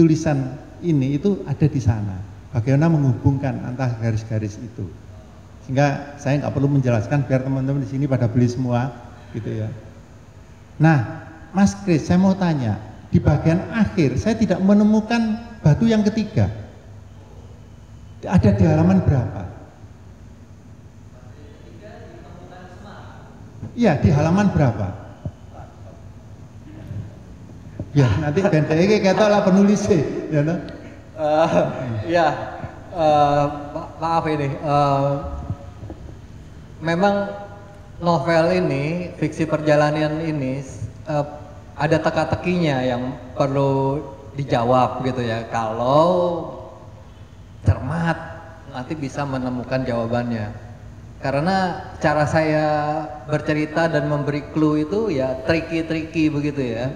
tulisan ini itu ada di sana. Bagaimana menghubungkan antara garis-garis itu, sehingga saya nggak perlu menjelaskan biar teman-teman di sini pada beli semua, gitu ya. Nah, Mas Kris, saya mau tanya, di bagian akhir saya tidak menemukan batu yang ketiga. Ada di halaman berapa? Iya, di halaman berapa? Ya, nanti BNTE kata lah penulis ya, no? Maaf ini, memang novel ini, fiksi perjalanan ini ada teka-tekinya yang perlu dijawab gitu ya. Kalau cermat nanti bisa menemukan jawabannya. Karena cara saya bercerita dan memberi clue itu ya tricky begitu ya.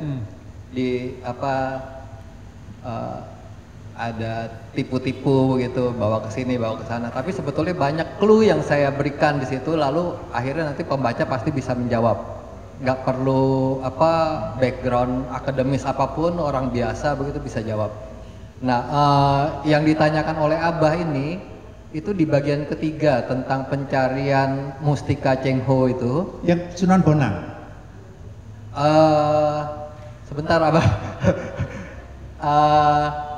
Di apa ada tipu-tipu begitu, bawa ke sini, bawa ke sana. Tapi sebetulnya banyak clue yang saya berikan di situ, lalu akhirnya nanti pembaca pasti bisa menjawab. Nggak perlu apa background akademis apapun, orang biasa begitu bisa jawab. Nah, yang ditanyakan oleh Abah ini itu di bagian ketiga tentang pencarian Mustika Cheng Ho itu. Yang Sunan Bonang. Sebentar Abah.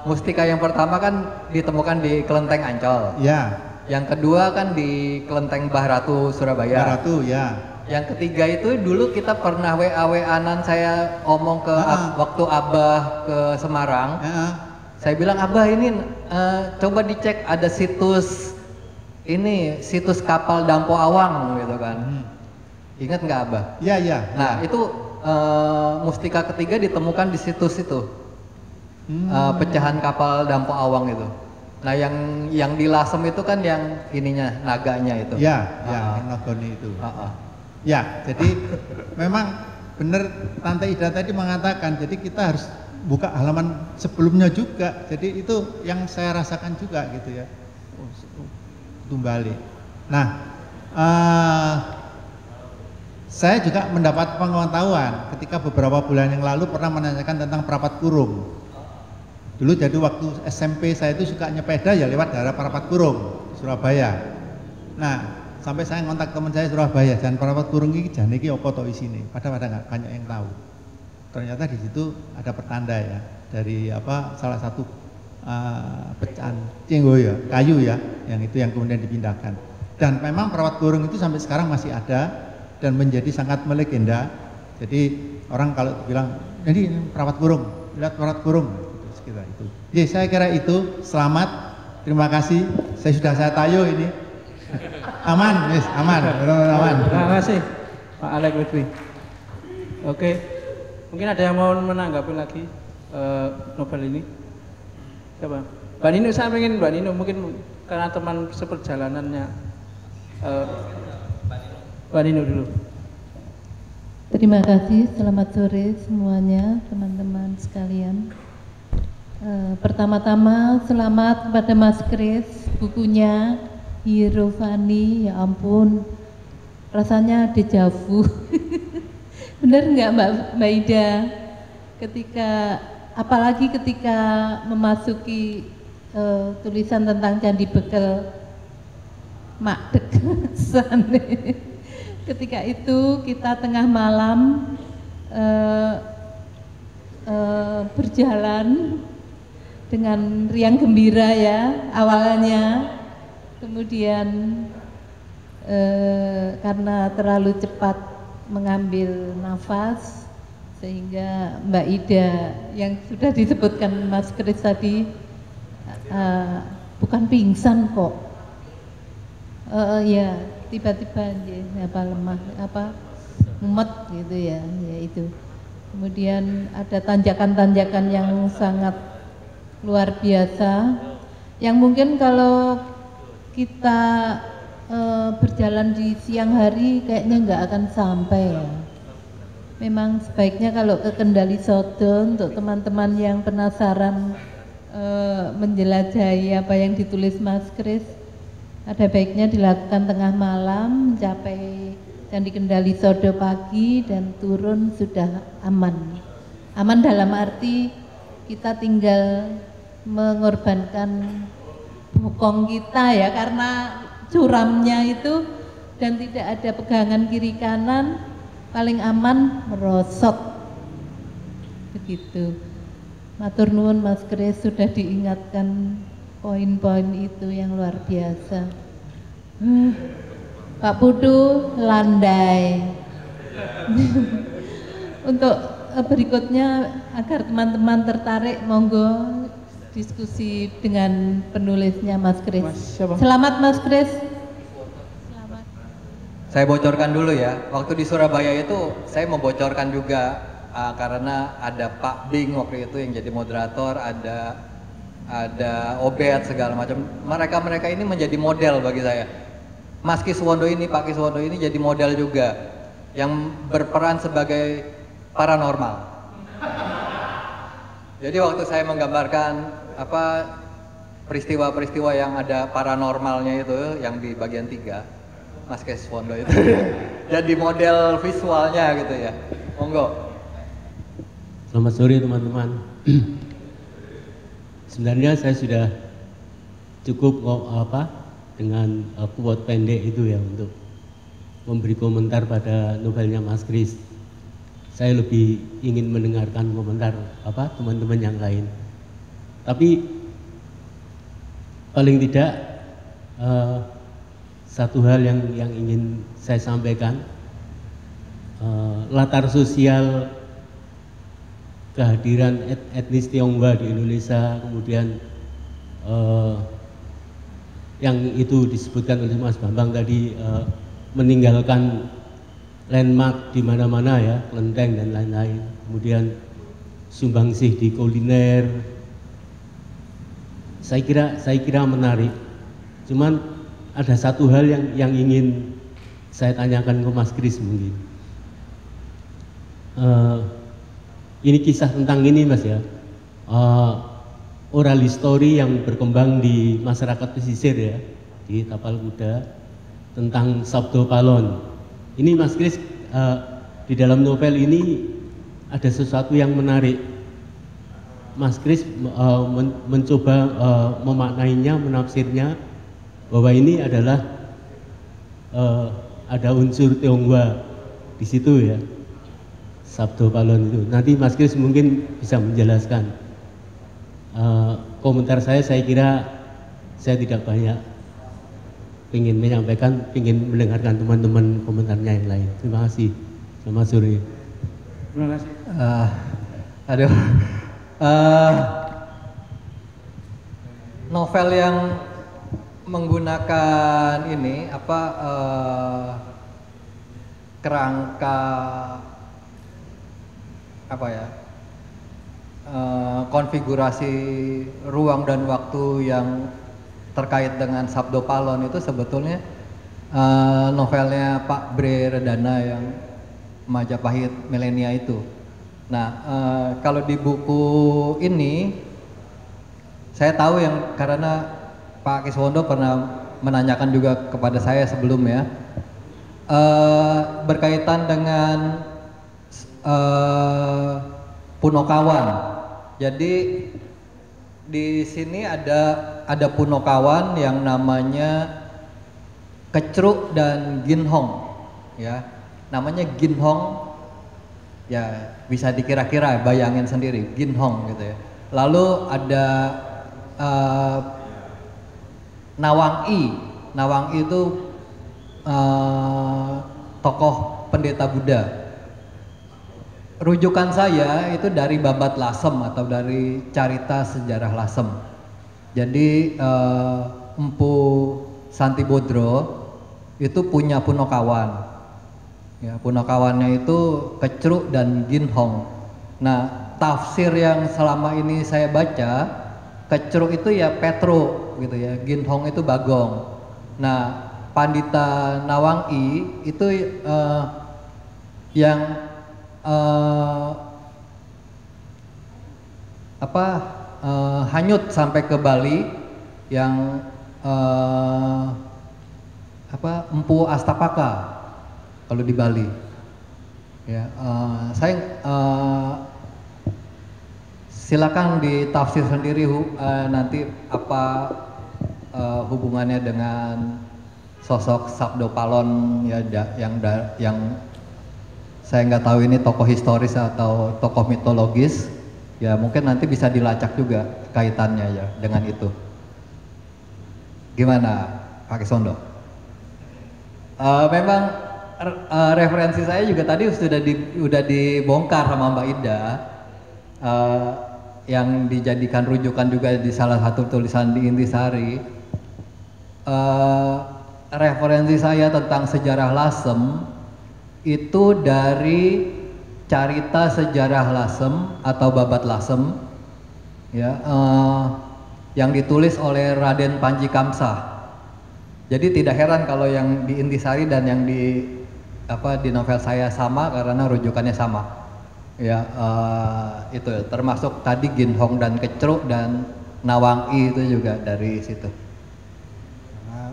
Mustika yang pertama kan ditemukan di Kelenteng Ancol. Ya. Yang kedua kan di Kelenteng Bahratu Surabaya. Bahratu ya. Yang ketiga itu dulu kita pernah WA-WA-an saya omong ke waktu Abah ke Semarang. Saya bilang Abah ini coba dicek ada situs ini, situs kapal Dampo Awang gitu kan. Ingat nggak Abah? Iya iya. Nah itu mustika ketiga ditemukan di situs itu, pecahan kapal Dampo Awang itu. Nah yang di Lasem itu kan yang ininya naganya itu. Iya ya, Nagoni itu. Ya jadi memang benar Tante Ida tadi mengatakan, jadi kita harus buka halaman sebelumnya juga, jadi itu yang saya rasakan juga gitu ya. Tumbali. Nah, saya juga mendapat pengetahuan ketika beberapa bulan yang lalu pernah menanyakan tentang perapat kurung. Dulu jadi waktu SMP saya itu suka nyepeda ya lewat daerah Parapat Kurung, Surabaya. Nah, sampai saya ngontak teman saya Surabaya, Jalan Parapat Kurung ini jan iki apa to isine? Padahal nggak banyak yang tahu. Ternyata di situ ada pertanda ya dari salah satu pecahan cenggo ya, kayu ya, yang itu yang kemudian dipindahkan. Dan memang Parapat Kurung itu sampai sekarang masih ada dan menjadi sangat melegenda. Jadi orang kalau bilang, jadi Parapat Kurung, lihat Parapat Kurung, gitu, sekitar itu. Jadi saya kira itu. Selamat, terima kasih. Saya tayo ini. Aman, yes, aman. Terima kasih Pak Alex Lutfi. Oke, mungkin ada yang mau menanggapi lagi novel ini? Siapa? Mbak Nino, saya pengen Mbak Nino, mungkin karena teman seperjalanannya. Mbak Nino dulu. Terima kasih, selamat sore semuanya teman-teman sekalian. Pertama-tama selamat kepada Mas Kris, bukunya Hierophani, ya ampun, rasanya dejavu. Bener nggak Mbak Ida? Apalagi ketika memasuki tulisan tentang Candi Bekel, Makdek Sane. Ketika itu kita tengah malam berjalan dengan riang gembira ya awalnya, kemudian karena terlalu cepat mengambil nafas sehingga Mbak Ida yang sudah disebutkan Mas Kris tadi bukan pingsan kok, ya tiba-tiba lemah mumet gitu ya itu. Kemudian ada tanjakan-tanjakan yang sangat luar biasa yang mungkin kalau kita berjalan di siang hari kayaknya nggak akan sampai ya. Memang sebaiknya kalau ke Kendali Sodo, untuk teman-teman yang penasaran menjelajahi apa yang ditulis Mas Kris, ada baiknya dilakukan tengah malam, mencapai Candi Kendali Sodo pagi dan turun sudah aman. Aman dalam arti kita tinggal mengorbankan bokong kita ya, karena curamnya itu dan tidak ada pegangan kiri kanan, paling aman merosot begitu. Matur nuwun Mas Kris, sudah diingatkan poin-poin itu yang luar biasa. Pak Putu landai. Untuk berikutnya agar teman-teman tertarik, monggo diskusi dengan penulisnya Mas Kris. Selamat Mas Kris. Selamat. Saya bocorkan dulu ya, waktu di Surabaya itu saya membocorkan juga karena ada Pak Bing waktu itu yang jadi moderator, ada Obet segala macam. Mereka ini menjadi model bagi saya. Mas Kiswondo ini, Pak Kiswondo ini jadi model juga yang berperan sebagai paranormal. Jadi waktu saya menggambarkan peristiwa-peristiwa yang ada paranormalnya itu yang di bagian 3, Mas Kiswondo itu jadi model visualnya gitu ya. Monggo. Selamat sore teman-teman. Sebenarnya saya sudah cukup dengan quote pendek itu ya untuk memberi komentar pada novelnya Mas Kris. Saya lebih ingin mendengarkan komentar teman-teman yang lain. Tapi paling tidak satu hal yang ingin saya sampaikan, latar sosial kehadiran etnis Tionghoa di Indonesia, kemudian yang itu disebutkan oleh Mas Bambang tadi, meninggalkan landmark di mana-mana ya, kelenteng dan lain-lain, kemudian sumbangsih di kuliner, saya kira menarik. Cuman ada satu hal yang ingin saya tanyakan ke Mas Kris mungkin. Ini kisah tentang ini Mas ya, oral history yang berkembang di masyarakat pesisir ya, di Tapal Kuda, tentang Sabdo Palon. Ini Mas Kris, di dalam novel ini ada sesuatu yang menarik. Mas Kris mencoba memaknainya, menafsirnya bahwa ini adalah ada unsur Tionghoa di situ ya, Sabdo Palon itu. Nanti Mas Kris mungkin bisa menjelaskan. Komentar saya kira saya tidak banyak ingin menyampaikan, ingin mendengarkan teman-teman komentarnya yang lain. Terima kasih. Selamat sore. Terima kasih. Novel yang menggunakan ini kerangka konfigurasi ruang dan waktu yang terkait dengan Sabdo Palon itu sebetulnya novelnya Pak Bre Redana yang Majapahit Milenia itu. Nah, kalau di buku ini saya tahu yang karena Pak Kiswondo pernah menanyakan juga kepada saya sebelumnya berkaitan dengan Punokawan. Jadi di sini ada Punokawan yang namanya Kecruk dan Ginhong, ya. Namanya Ginhong, ya bisa dikira-kira, bayangin sendiri, Ginhong gitu ya. Lalu ada Nawang-i. Nawang-i itu tokoh pendeta Buddha. Rujukan saya itu dari Babat Lasem atau dari Carita Sejarah Lasem. Jadi Empu Santibodro itu punya Punokawan. Ya, Punokawannya itu Kecruk dan Ginhong. Nah, tafsir yang selama ini saya baca, Kecruk itu ya Petro gitu ya, Ginhong itu Bagong. Nah, Pandita Nawang-i itu yang hanyut sampai ke Bali, yang Empu Astapaka kalau di Bali. Ya, saya silakan ditafsir sendiri nanti apa hubungannya dengan sosok Sabdo Palon ya, yang saya nggak tahu ini tokoh historis atau tokoh mitologis. Ya mungkin nanti bisa dilacak juga kaitannya ya dengan itu. Gimana Pak Kiswondo? Memang referensi saya juga tadi sudah dibongkar sama Mbak Ida, yang dijadikan rujukan juga di salah satu tulisan di Intisari. Referensi saya tentang sejarah Lasem itu dari Carita Sejarah Lasem atau Babat Lasem, ya, yang ditulis oleh Raden Panji Kamsah. Jadi tidak heran kalau yang di Intisari dan yang di novel saya sama karena rujukannya sama. Ya, itu termasuk tadi Ginhong dan Kecruk dan Nawang-i itu juga dari situ.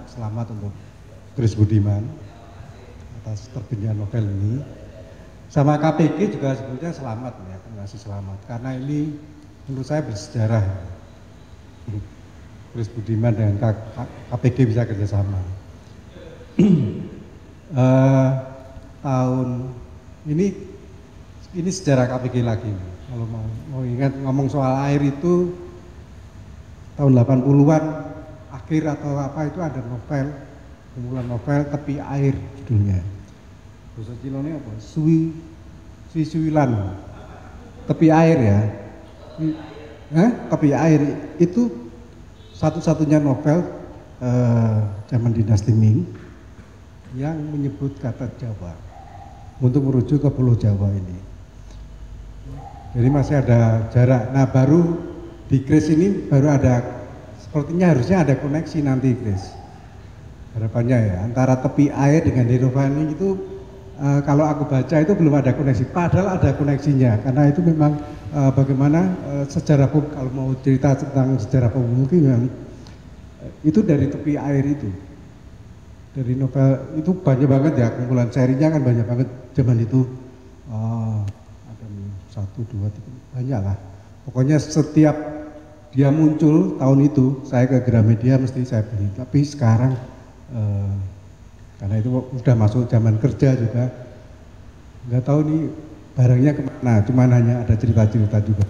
Selamat untuk Kris Budiman atas terbitnya novel ini. Sama KPG juga sebetulnya selamat ya, masih selamat karena ini menurut saya bersejarah. Kris Budiman dengan KPG bisa kerjasama. Tahun ini sejarah KPG lagi. Kalau mau ingat ngomong soal air itu tahun 80-an akhir atau apa itu ada novel, kumpulan novel Tepi Air judulnya. Bahasa Cilone apa? Suwilan. Tepi Air ya. Tepi Air itu satu-satunya novel zaman dinasti Ming yang menyebut kata Jawa untuk merujuk ke Pulau Jawa ini. Jadi masih ada jarak. Nah, baru di Kris ini baru ada, sepertinya harusnya ada koneksi nanti Kris. Harapannya ya, antara Tepi Air dengan Denovani itu kalau aku baca itu belum ada koneksi. Padahal ada koneksinya karena itu memang bagaimana sejarah kalau mau cerita tentang sejarah pemukiman itu dari Tepi Air itu. Dari novel itu banyak banget ya, kumpulan serinya kan banyak banget zaman itu. Ada 1, 2, 3, banyak lah. Pokoknya setiap dia muncul tahun itu saya ke Gramedia mesti saya beli. Tapi sekarang karena itu udah masuk zaman kerja juga, nggak tahu nih barangnya kemana. Cuman hanya ada cerita-cerita juga.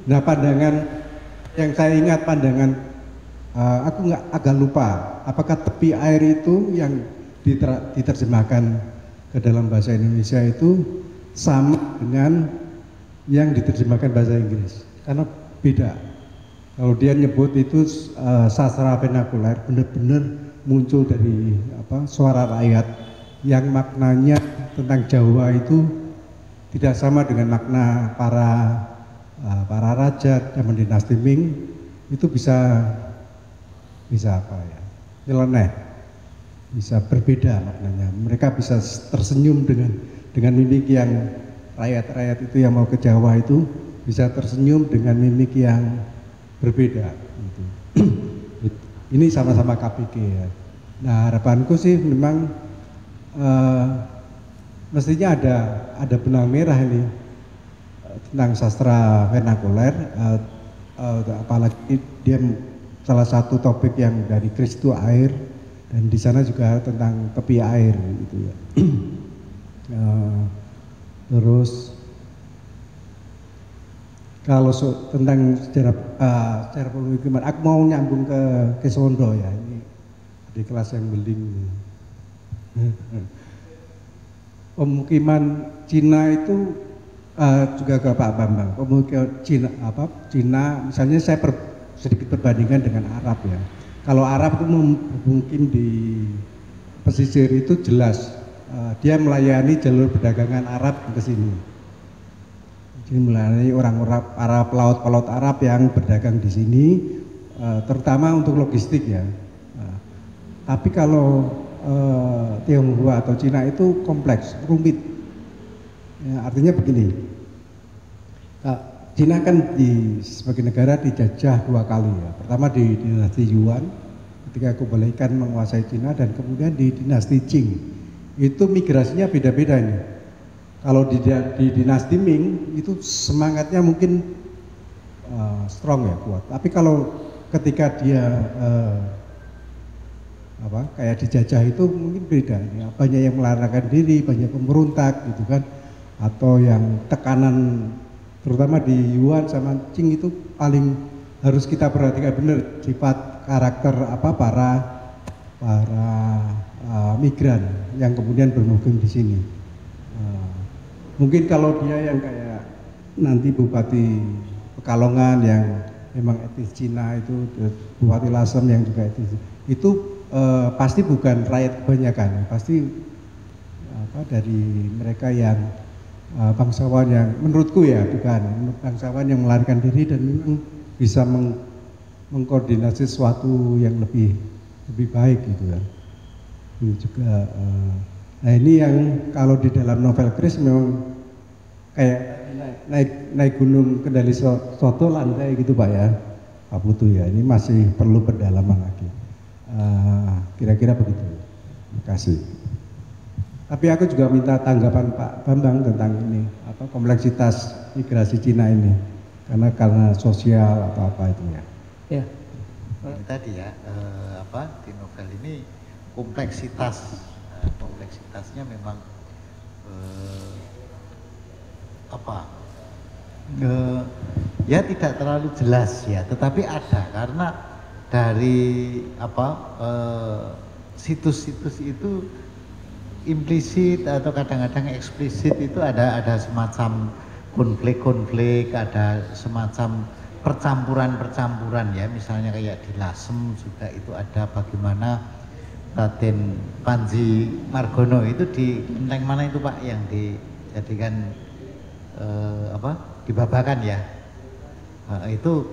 Nah, pandangan yang saya ingat pandangan aku agak lupa. Apakah tepi air itu yang diterjemahkan ke dalam bahasa Indonesia itu sama dengan yang diterjemahkan bahasa Inggris? Karena beda. Kalau dia nyebut itu sastra vernakuler, benar-benar muncul dari suara rakyat yang maknanya tentang Jawa itu tidak sama dengan makna para raja zaman dinasti Ming. Itu bisa apa ya, nyeleneh, bisa berbeda maknanya. Mereka bisa tersenyum dengan mimik yang rakyat itu yang mau ke Jawa itu bisa tersenyum dengan mimik yang berbeda gitu. Ini sama-sama KPG ya. Nah, harapanku sih memang mestinya ada benang merah ini tentang sastra vernakuler, apalagi dia salah satu topik yang dari Kris itu air, dan di sana juga tentang tepi air gitu ya. Terus kalau tentang sejarah pemukiman, aku mau nyambung ke Sondo ya, ini di kelas yang beling. Pemukiman Cina itu juga ke Pak Bambang. Pemukiman Cina misalnya saya sedikit perbandingan dengan Arab ya. Kalau Arab itu mungkin di pesisir itu jelas dia melayani jalur perdagangan Arab ke sini. Jadi melayani orang-orang para pelaut Arab yang berdagang di sini, terutama untuk logistik ya. Tapi kalau Tionghoa atau Cina itu kompleks, rumit. Ya, artinya begini, Cina kan sebagai negara dijajah 2 kali ya. Pertama di dinasti Yuan, ketika kebalikan menguasai Cina, dan kemudian di dinasti Qing. Itu migrasinya beda-beda ini. Kalau di dinasti Ming itu semangatnya mungkin strong ya, kuat. Tapi kalau ketika dia kayak dijajah itu mungkin beda. Ya. Banyak yang melarikan diri, banyak pemberontak gitu kan, atau yang tekanan terutama di Yuan sama Qing itu paling harus kita perhatikan benar sifat karakter para migran yang kemudian bermukim di sini. Mungkin kalau dia yang kayak nanti Bupati Pekalongan yang memang etis Cina itu, Bupati Lasem yang juga etis, itu pasti bukan rakyat kebanyakan, pasti dari mereka yang bangsawan yang menurutku ya bukan bangsawan yang melarikan diri dan memang bisa mengkoordinasi sesuatu yang lebih baik gitu ya. Ini juga nah ini yang kalau di dalam novel Kris memang kayak naik gunung Kendali Soto lantai gitu Pak ya, Pak Putu ya. Ini masih perlu pendalaman lagi. Kira-kira begitu. Terima kasih. Tapi aku juga minta tanggapan Pak Bambang tentang ini, kompleksitas migrasi Cina ini, karena sosial atau apa itu ya. Ya. Ini tadi ya, di novel ini kompleksitasnya memang ya tidak terlalu jelas ya, tetapi ada karena dari situs-situs itu implisit atau kadang-kadang eksplisit itu ada semacam konflik, ada semacam percampuran ya, misalnya kayak di Lasem juga itu ada bagaimana Raden Panji Margono itu di kelenteng mana itu Pak yang dijadikan dibabakan ya, itu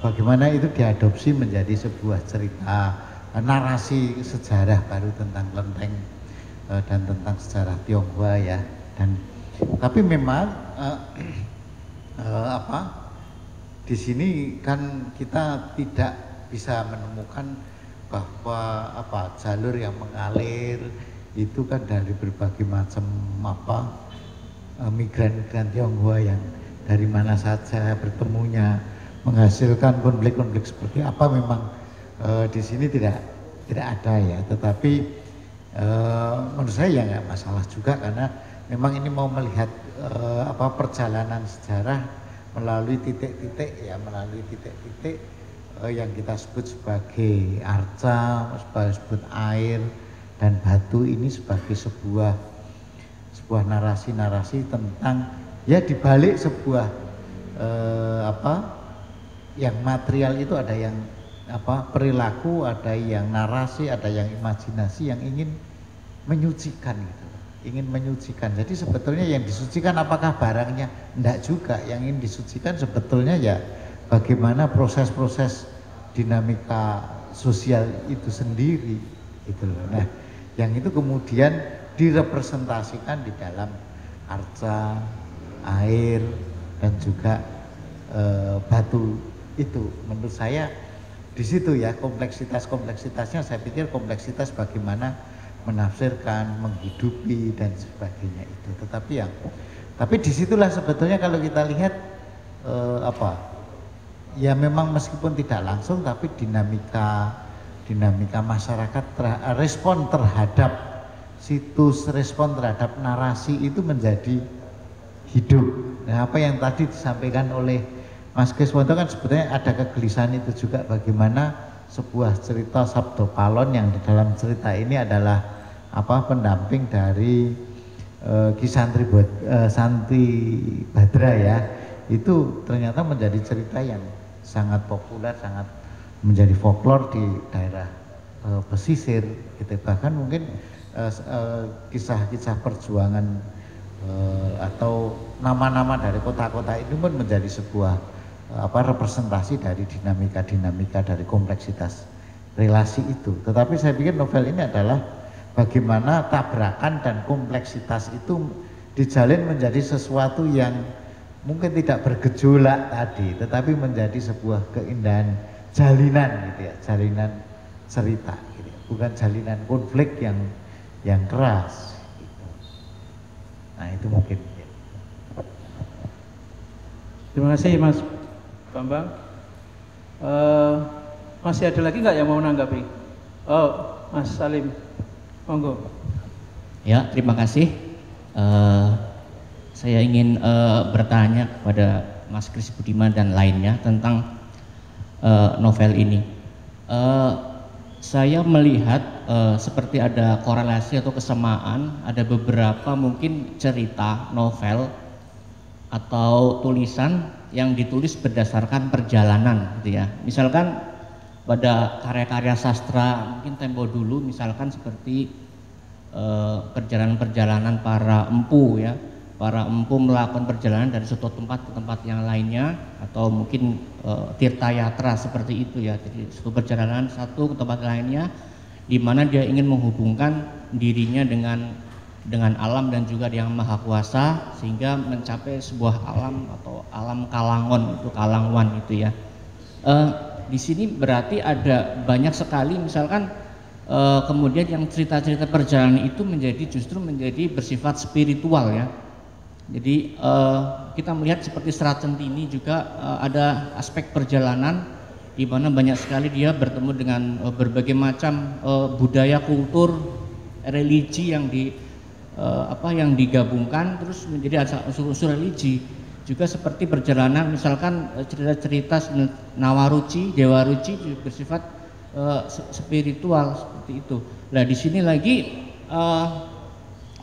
bagaimana itu diadopsi menjadi sebuah cerita narasi sejarah baru tentang kelenteng dan tentang sejarah Tionghoa ya. Dan tapi memang di sini kan kita tidak bisa menemukan bahwa jalur yang mengalir itu kan dari berbagai macam migran-migran Tionghoa yang dari mana saja bertemunya, menghasilkan konflik-konflik seperti apa, memang di sini tidak ada ya. Tetapi menurut saya ya nggak masalah juga, karena memang ini mau melihat perjalanan sejarah melalui titik-titik ya, melalui titik-titik yang kita sebut sebagai arca, sebut air dan batu, ini sebagai sebuah narasi-narasi tentang ya dibalik sebuah yang material itu ada yang perilaku, ada yang narasi, ada yang imajinasi yang ingin menyucikan gitu, ingin menyucikan. Jadi sebetulnya yang disucikan apakah barangnya? Enggak juga. Yang ingin disucikan sebetulnya ya bagaimana proses-proses dinamika sosial itu sendiri gitu loh. Nah, yang itu kemudian direpresentasikan di dalam arca, air dan juga batu itu. Menurut saya di situ ya kompleksitasnya, saya pikir kompleksitas bagaimana menafsirkan, menghidupi dan sebagainya itu. Tapi disitulah sebetulnya kalau kita lihat ya memang meskipun tidak langsung, tapi dinamika masyarakat respon terhadap situs, respon terhadap narasi itu menjadi hidup. Nah, apa yang tadi disampaikan oleh Mas Kriswanto kan sebetulnya ada kegelisahan itu juga, bagaimana sebuah cerita Sabdo Palon yang di dalam cerita ini adalah pendamping dari Ki Santri Badra ya, itu ternyata menjadi cerita yang sangat populer, sangat menjadi folklore di daerah pesisir gitu. Bahkan mungkin kisah-kisah perjuangan atau nama-nama dari kota-kota itu pun menjadi sebuah representasi dari dinamika dari kompleksitas relasi itu. Tetapi saya pikir novel ini adalah bagaimana tabrakan dan kompleksitas itu dijalin menjadi sesuatu yang mungkin tidak bergejolak tadi, tetapi menjadi sebuah keindahan jalinan gitu ya, jalinan cerita gitu ya. Bukan jalinan konflik yang keras gitu. Nah itu mungkin ya. Terima kasih Mas Bambang. Masih ada lagi nggak yang mau menanggapi? Oh, Mas Salim, monggo. Ya, terima kasih. Saya ingin bertanya kepada Mas Kris Budiman dan lainnya tentang novel ini. Saya melihat seperti ada korelasi atau kesamaan, ada beberapa mungkin cerita, novel atau tulisan yang ditulis berdasarkan perjalanan gitu ya. Misalkan pada karya-karya sastra mungkin tempo dulu, misalkan seperti perjalanan-perjalanan para empu ya, para empu melakukan perjalanan dari suatu tempat ke tempat yang lainnya, atau mungkin tirtayatra seperti itu ya. Jadi suatu perjalanan satu ke tempat lainnya, di mana dia ingin menghubungkan dirinya dengan alam dan juga yang maha kuasa, sehingga mencapai sebuah alam atau alam kalangon, itu kalangwan itu ya. Di sini berarti ada banyak sekali misalkan kemudian yang cerita-cerita perjalanan itu justru menjadi bersifat spiritual ya. Jadi kita melihat seperti Serat Centini juga ada aspek perjalanan di mana banyak sekali dia bertemu dengan berbagai macam budaya, kultur, religi yang yang digabungkan terus menjadi unsur-unsur religi. Juga seperti perjalanan misalkan cerita-cerita Nawaruci, Dewa Ruci juga bersifat spiritual seperti itu. Nah di sini lagi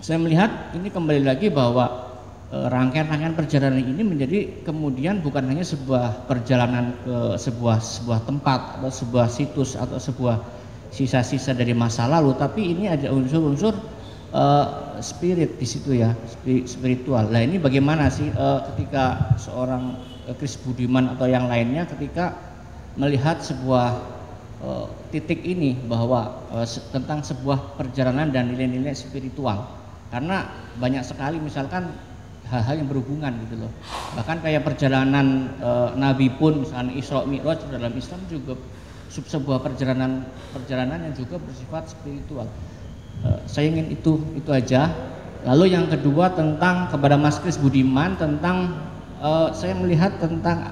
saya melihat ini kembali lagi bahwa rangkaian-rangkaian perjalanan ini menjadi kemudian bukan hanya sebuah perjalanan ke sebuah tempat atau sebuah situs atau sebuah sisa-sisa dari masa lalu, tapi ini ada unsur-unsur spirit di situ ya, spiritual. Nah ini bagaimana sih ketika seorang Kris Budiman atau yang lainnya ketika melihat sebuah titik ini bahwa tentang sebuah perjalanan dan nilai-nilai spiritual, karena banyak sekali misalkan hal-hal yang berhubungan gitu loh. Bahkan kayak perjalanan Nabi pun misalnya Isra Mi'raj dalam Islam juga sebuah perjalanan yang juga bersifat spiritual. Saya ingin itu aja. Lalu yang kedua tentang kepada Mas Kris Budiman tentang saya melihat tentang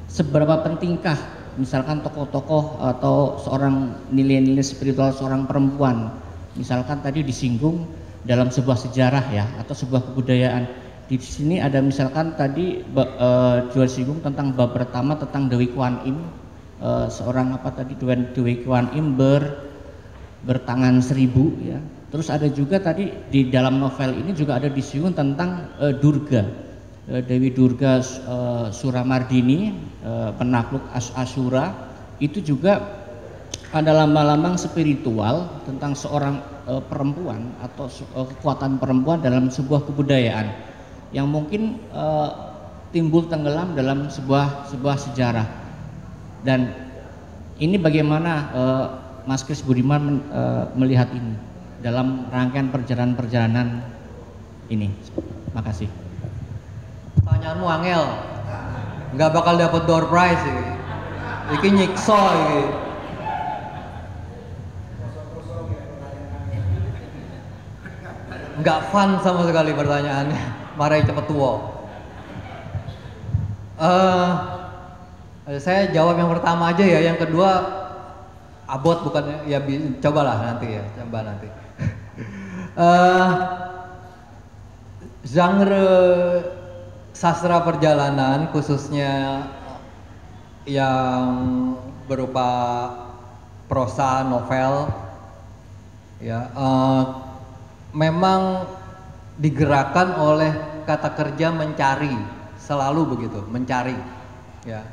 seberapa pentingkah misalkan tokoh-tokoh atau seorang nilai-nilai spiritual seorang perempuan, misalkan tadi disinggung dalam sebuah sejarah ya atau sebuah kebudayaan. Di sini ada misalkan tadi juga disinggung tentang bab pertama tentang Dewi Kuan Im, seorang Dewi Kuan Im bertangan 1000 ya. Terus ada juga tadi di dalam novel ini juga ada disinggung tentang Durga, Dewi Durga Suramardini, penakluk Asura. Itu juga ada lambang-lambang spiritual tentang seorang perempuan atau kekuatan perempuan dalam sebuah kebudayaan yang mungkin timbul tenggelam dalam sebuah sejarah. Dan ini bagaimana Mas Kris Budiman melihat ini dalam rangkaian perjalanan ini? Makasih. Pertanyaanmu angel, nggak bakal dapat door prize ini. Iki nyiksa ini. Nggak fun sama sekali pertanyaannya. Marahi cepet tua. Saya jawab yang pertama aja ya, yang kedua abot bukan ya, cobalah nanti ya, coba nanti. Genre sastra perjalanan khususnya yang berupa prosa novel ya, memang digerakkan oleh kata kerja mencari, selalu begitu, mencari ya.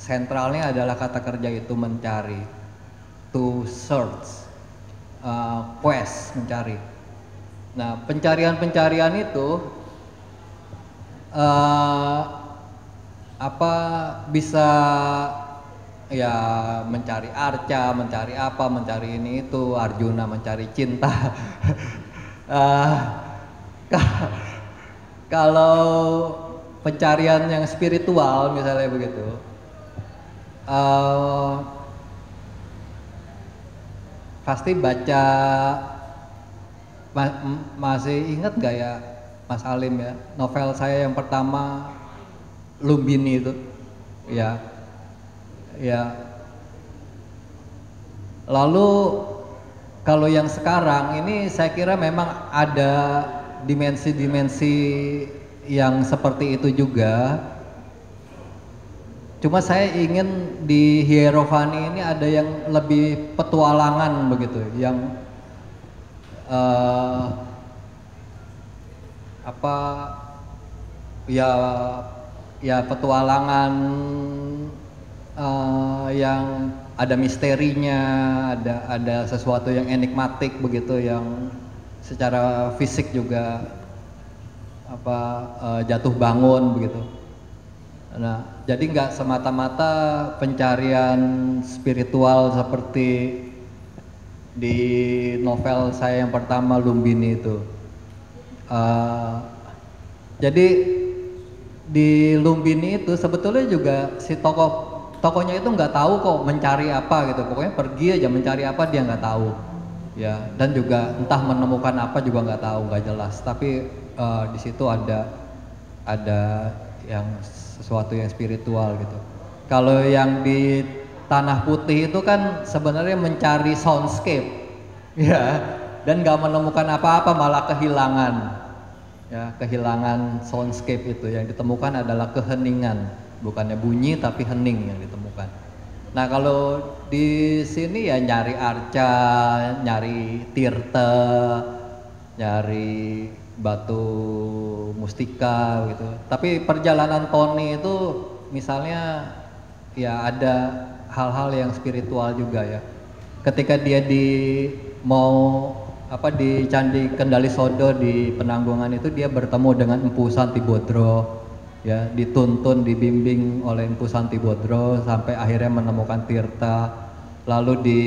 Sentralnya adalah kata kerja itu mencari, to search, quest, mencari. Nah, pencarian-pencarian itu bisa ya mencari arca, mencari apa, mencari ini itu, Arjuna mencari cinta. Kalau pencarian yang spiritual misalnya begitu, pasti baca, masih ingat gak ya Mas Alim ya, novel saya yang pertama Lumbini itu ya, lalu kalau yang sekarang ini saya kira memang ada dimensi-dimensi yang seperti itu juga. Cuma saya ingin di Hierophani ini ada yang lebih petualangan begitu, yang ya petualangan yang ada misterinya, ada sesuatu yang enigmatik begitu, yang secara fisik juga jatuh bangun begitu. Nah, jadi nggak semata-mata pencarian spiritual seperti di novel saya yang pertama Lumbini itu. Jadi di Lumbini itu sebetulnya juga si tokohnya itu nggak tahu kok mencari apa gitu, pokoknya pergi aja mencari apa dia nggak tahu ya, dan juga entah menemukan apa juga nggak tahu, nggak jelas. Tapi di situ ada yang sesuatu yang spiritual gitu. Kalau yang di Tanah Putih itu kan sebenarnya mencari soundscape ya, dan nggak menemukan apa-apa, malah kehilangan ya, kehilangan soundscape itu. Yang ditemukan adalah keheningan, bukannya bunyi tapi hening yang ditemukan. Nah, kalau di sini ya nyari arca, nyari tirta, nyari batu mustika gitu. Tapi perjalanan Tony itu misalnya ya ada hal-hal yang spiritual juga ya. Ketika dia di Candi Kendali Sodo di Penanggungan itu, dia bertemu dengan Empu Santibodro ya, dituntun, dibimbing oleh Empu Santibodro sampai akhirnya menemukan tirta. Lalu di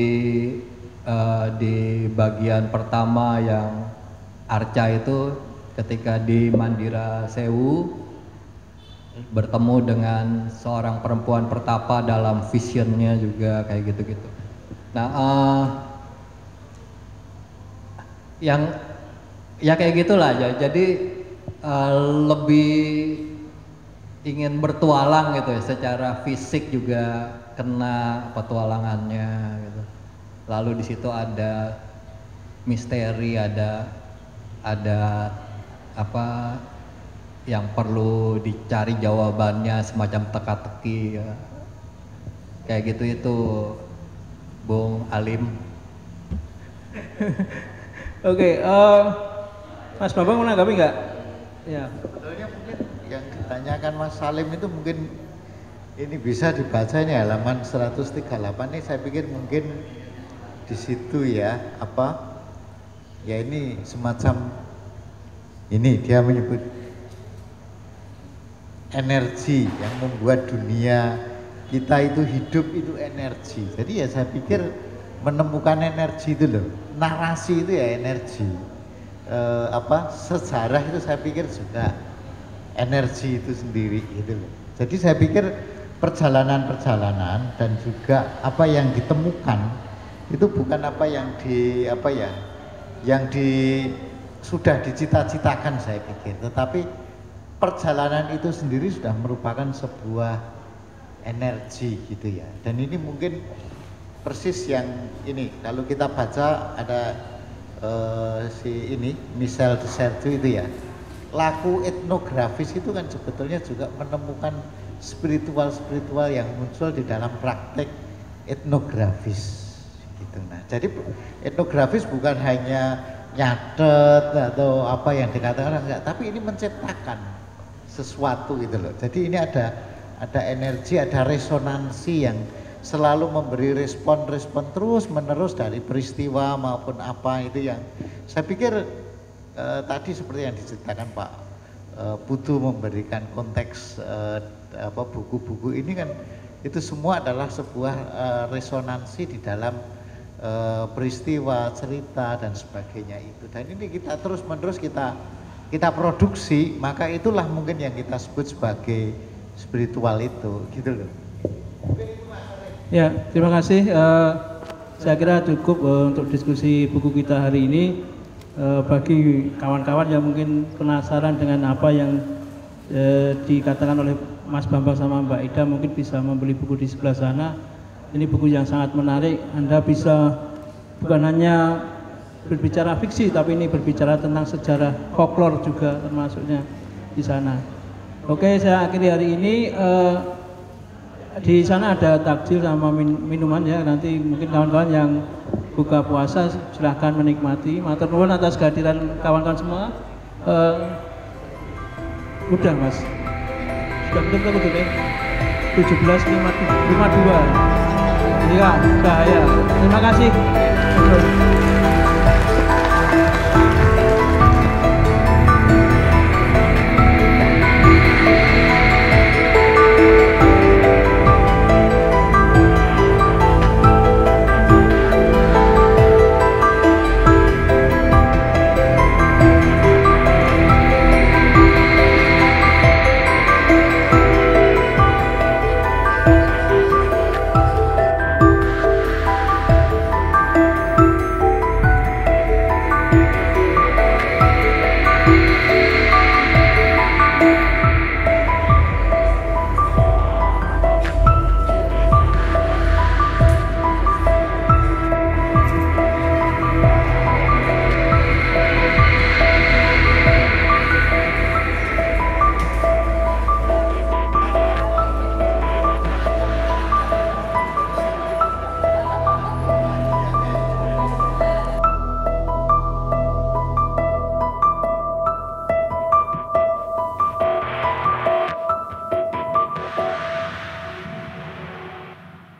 bagian pertama yang arca itu, ketika di Mandira Sewu bertemu dengan seorang perempuan pertapa dalam visionnya juga kayak gitu-gitu. Nah, yang ya kayak gitulah ya. Jadi lebih ingin bertualang gitu ya, secara fisik juga kena petualangannya gitu. Lalu di situ ada misteri, ada apa yang perlu dicari jawabannya, semacam teka-teki ya. Kayak gitu itu Bung Alim. Oke, Mas Bambang menanggapi nggak? Ya. Sebetulnya mungkin yang ditanyakan Mas Salim itu mungkin ini bisa dibaca ini halaman 138 ini, saya pikir mungkin di situ ya apa ya, ini semacam ini dia menyebut energi yang membuat dunia kita itu hidup itu energi. Jadi ya saya pikir menemukan energi itu loh, narasi itu ya energi, sejarah itu saya pikir juga energi itu sendiri gitu loh. Jadi saya pikir perjalanan-perjalanan dan juga apa yang ditemukan itu bukan apa yang sudah dicita-citakan saya pikir, tetapi perjalanan itu sendiri sudah merupakan sebuah energi gitu ya. Dan ini mungkin persis yang ini kalau kita baca ada Michel de Certeau itu ya, laku etnografis itu kan sebetulnya juga menemukan spiritual yang muncul di dalam praktek etnografis gitu. Nah, jadi etnografis bukan hanya nyatet atau apa yang dikatakan enggak, tapi ini menciptakan sesuatu gitu loh. Jadi ini ada energi, ada resonansi yang selalu memberi respon terus menerus dari peristiwa maupun apa itu yang saya pikir tadi seperti yang diceritakan Pak Putu memberikan konteks buku-buku ini kan itu semua adalah sebuah resonansi di dalam peristiwa, cerita dan sebagainya itu. Dan ini kita terus menerus kita produksi, maka itulah mungkin yang kita sebut sebagai spiritual itu gitu loh. Ya, terima kasih. Saya kira cukup untuk diskusi buku kita hari ini. Bagi kawan-kawan yang mungkin penasaran dengan apa yang dikatakan oleh Mas Bambang sama Mbak Ida, mungkin bisa membeli buku di sebelah sana. Ini buku yang sangat menarik. Anda bisa bukan hanya berbicara fiksi, tapi ini berbicara tentang sejarah folklore juga termasuknya di sana. Oke, saya akhiri hari ini. Di sana ada takjil sama minuman ya. Nanti mungkin kawan-kawan yang buka puasa silahkan menikmati. Matur nuwun atas kehadiran kawan-kawan semua. Udah Mas, sudah betul nih 17.52. Iya, bahaya. Terima kasih.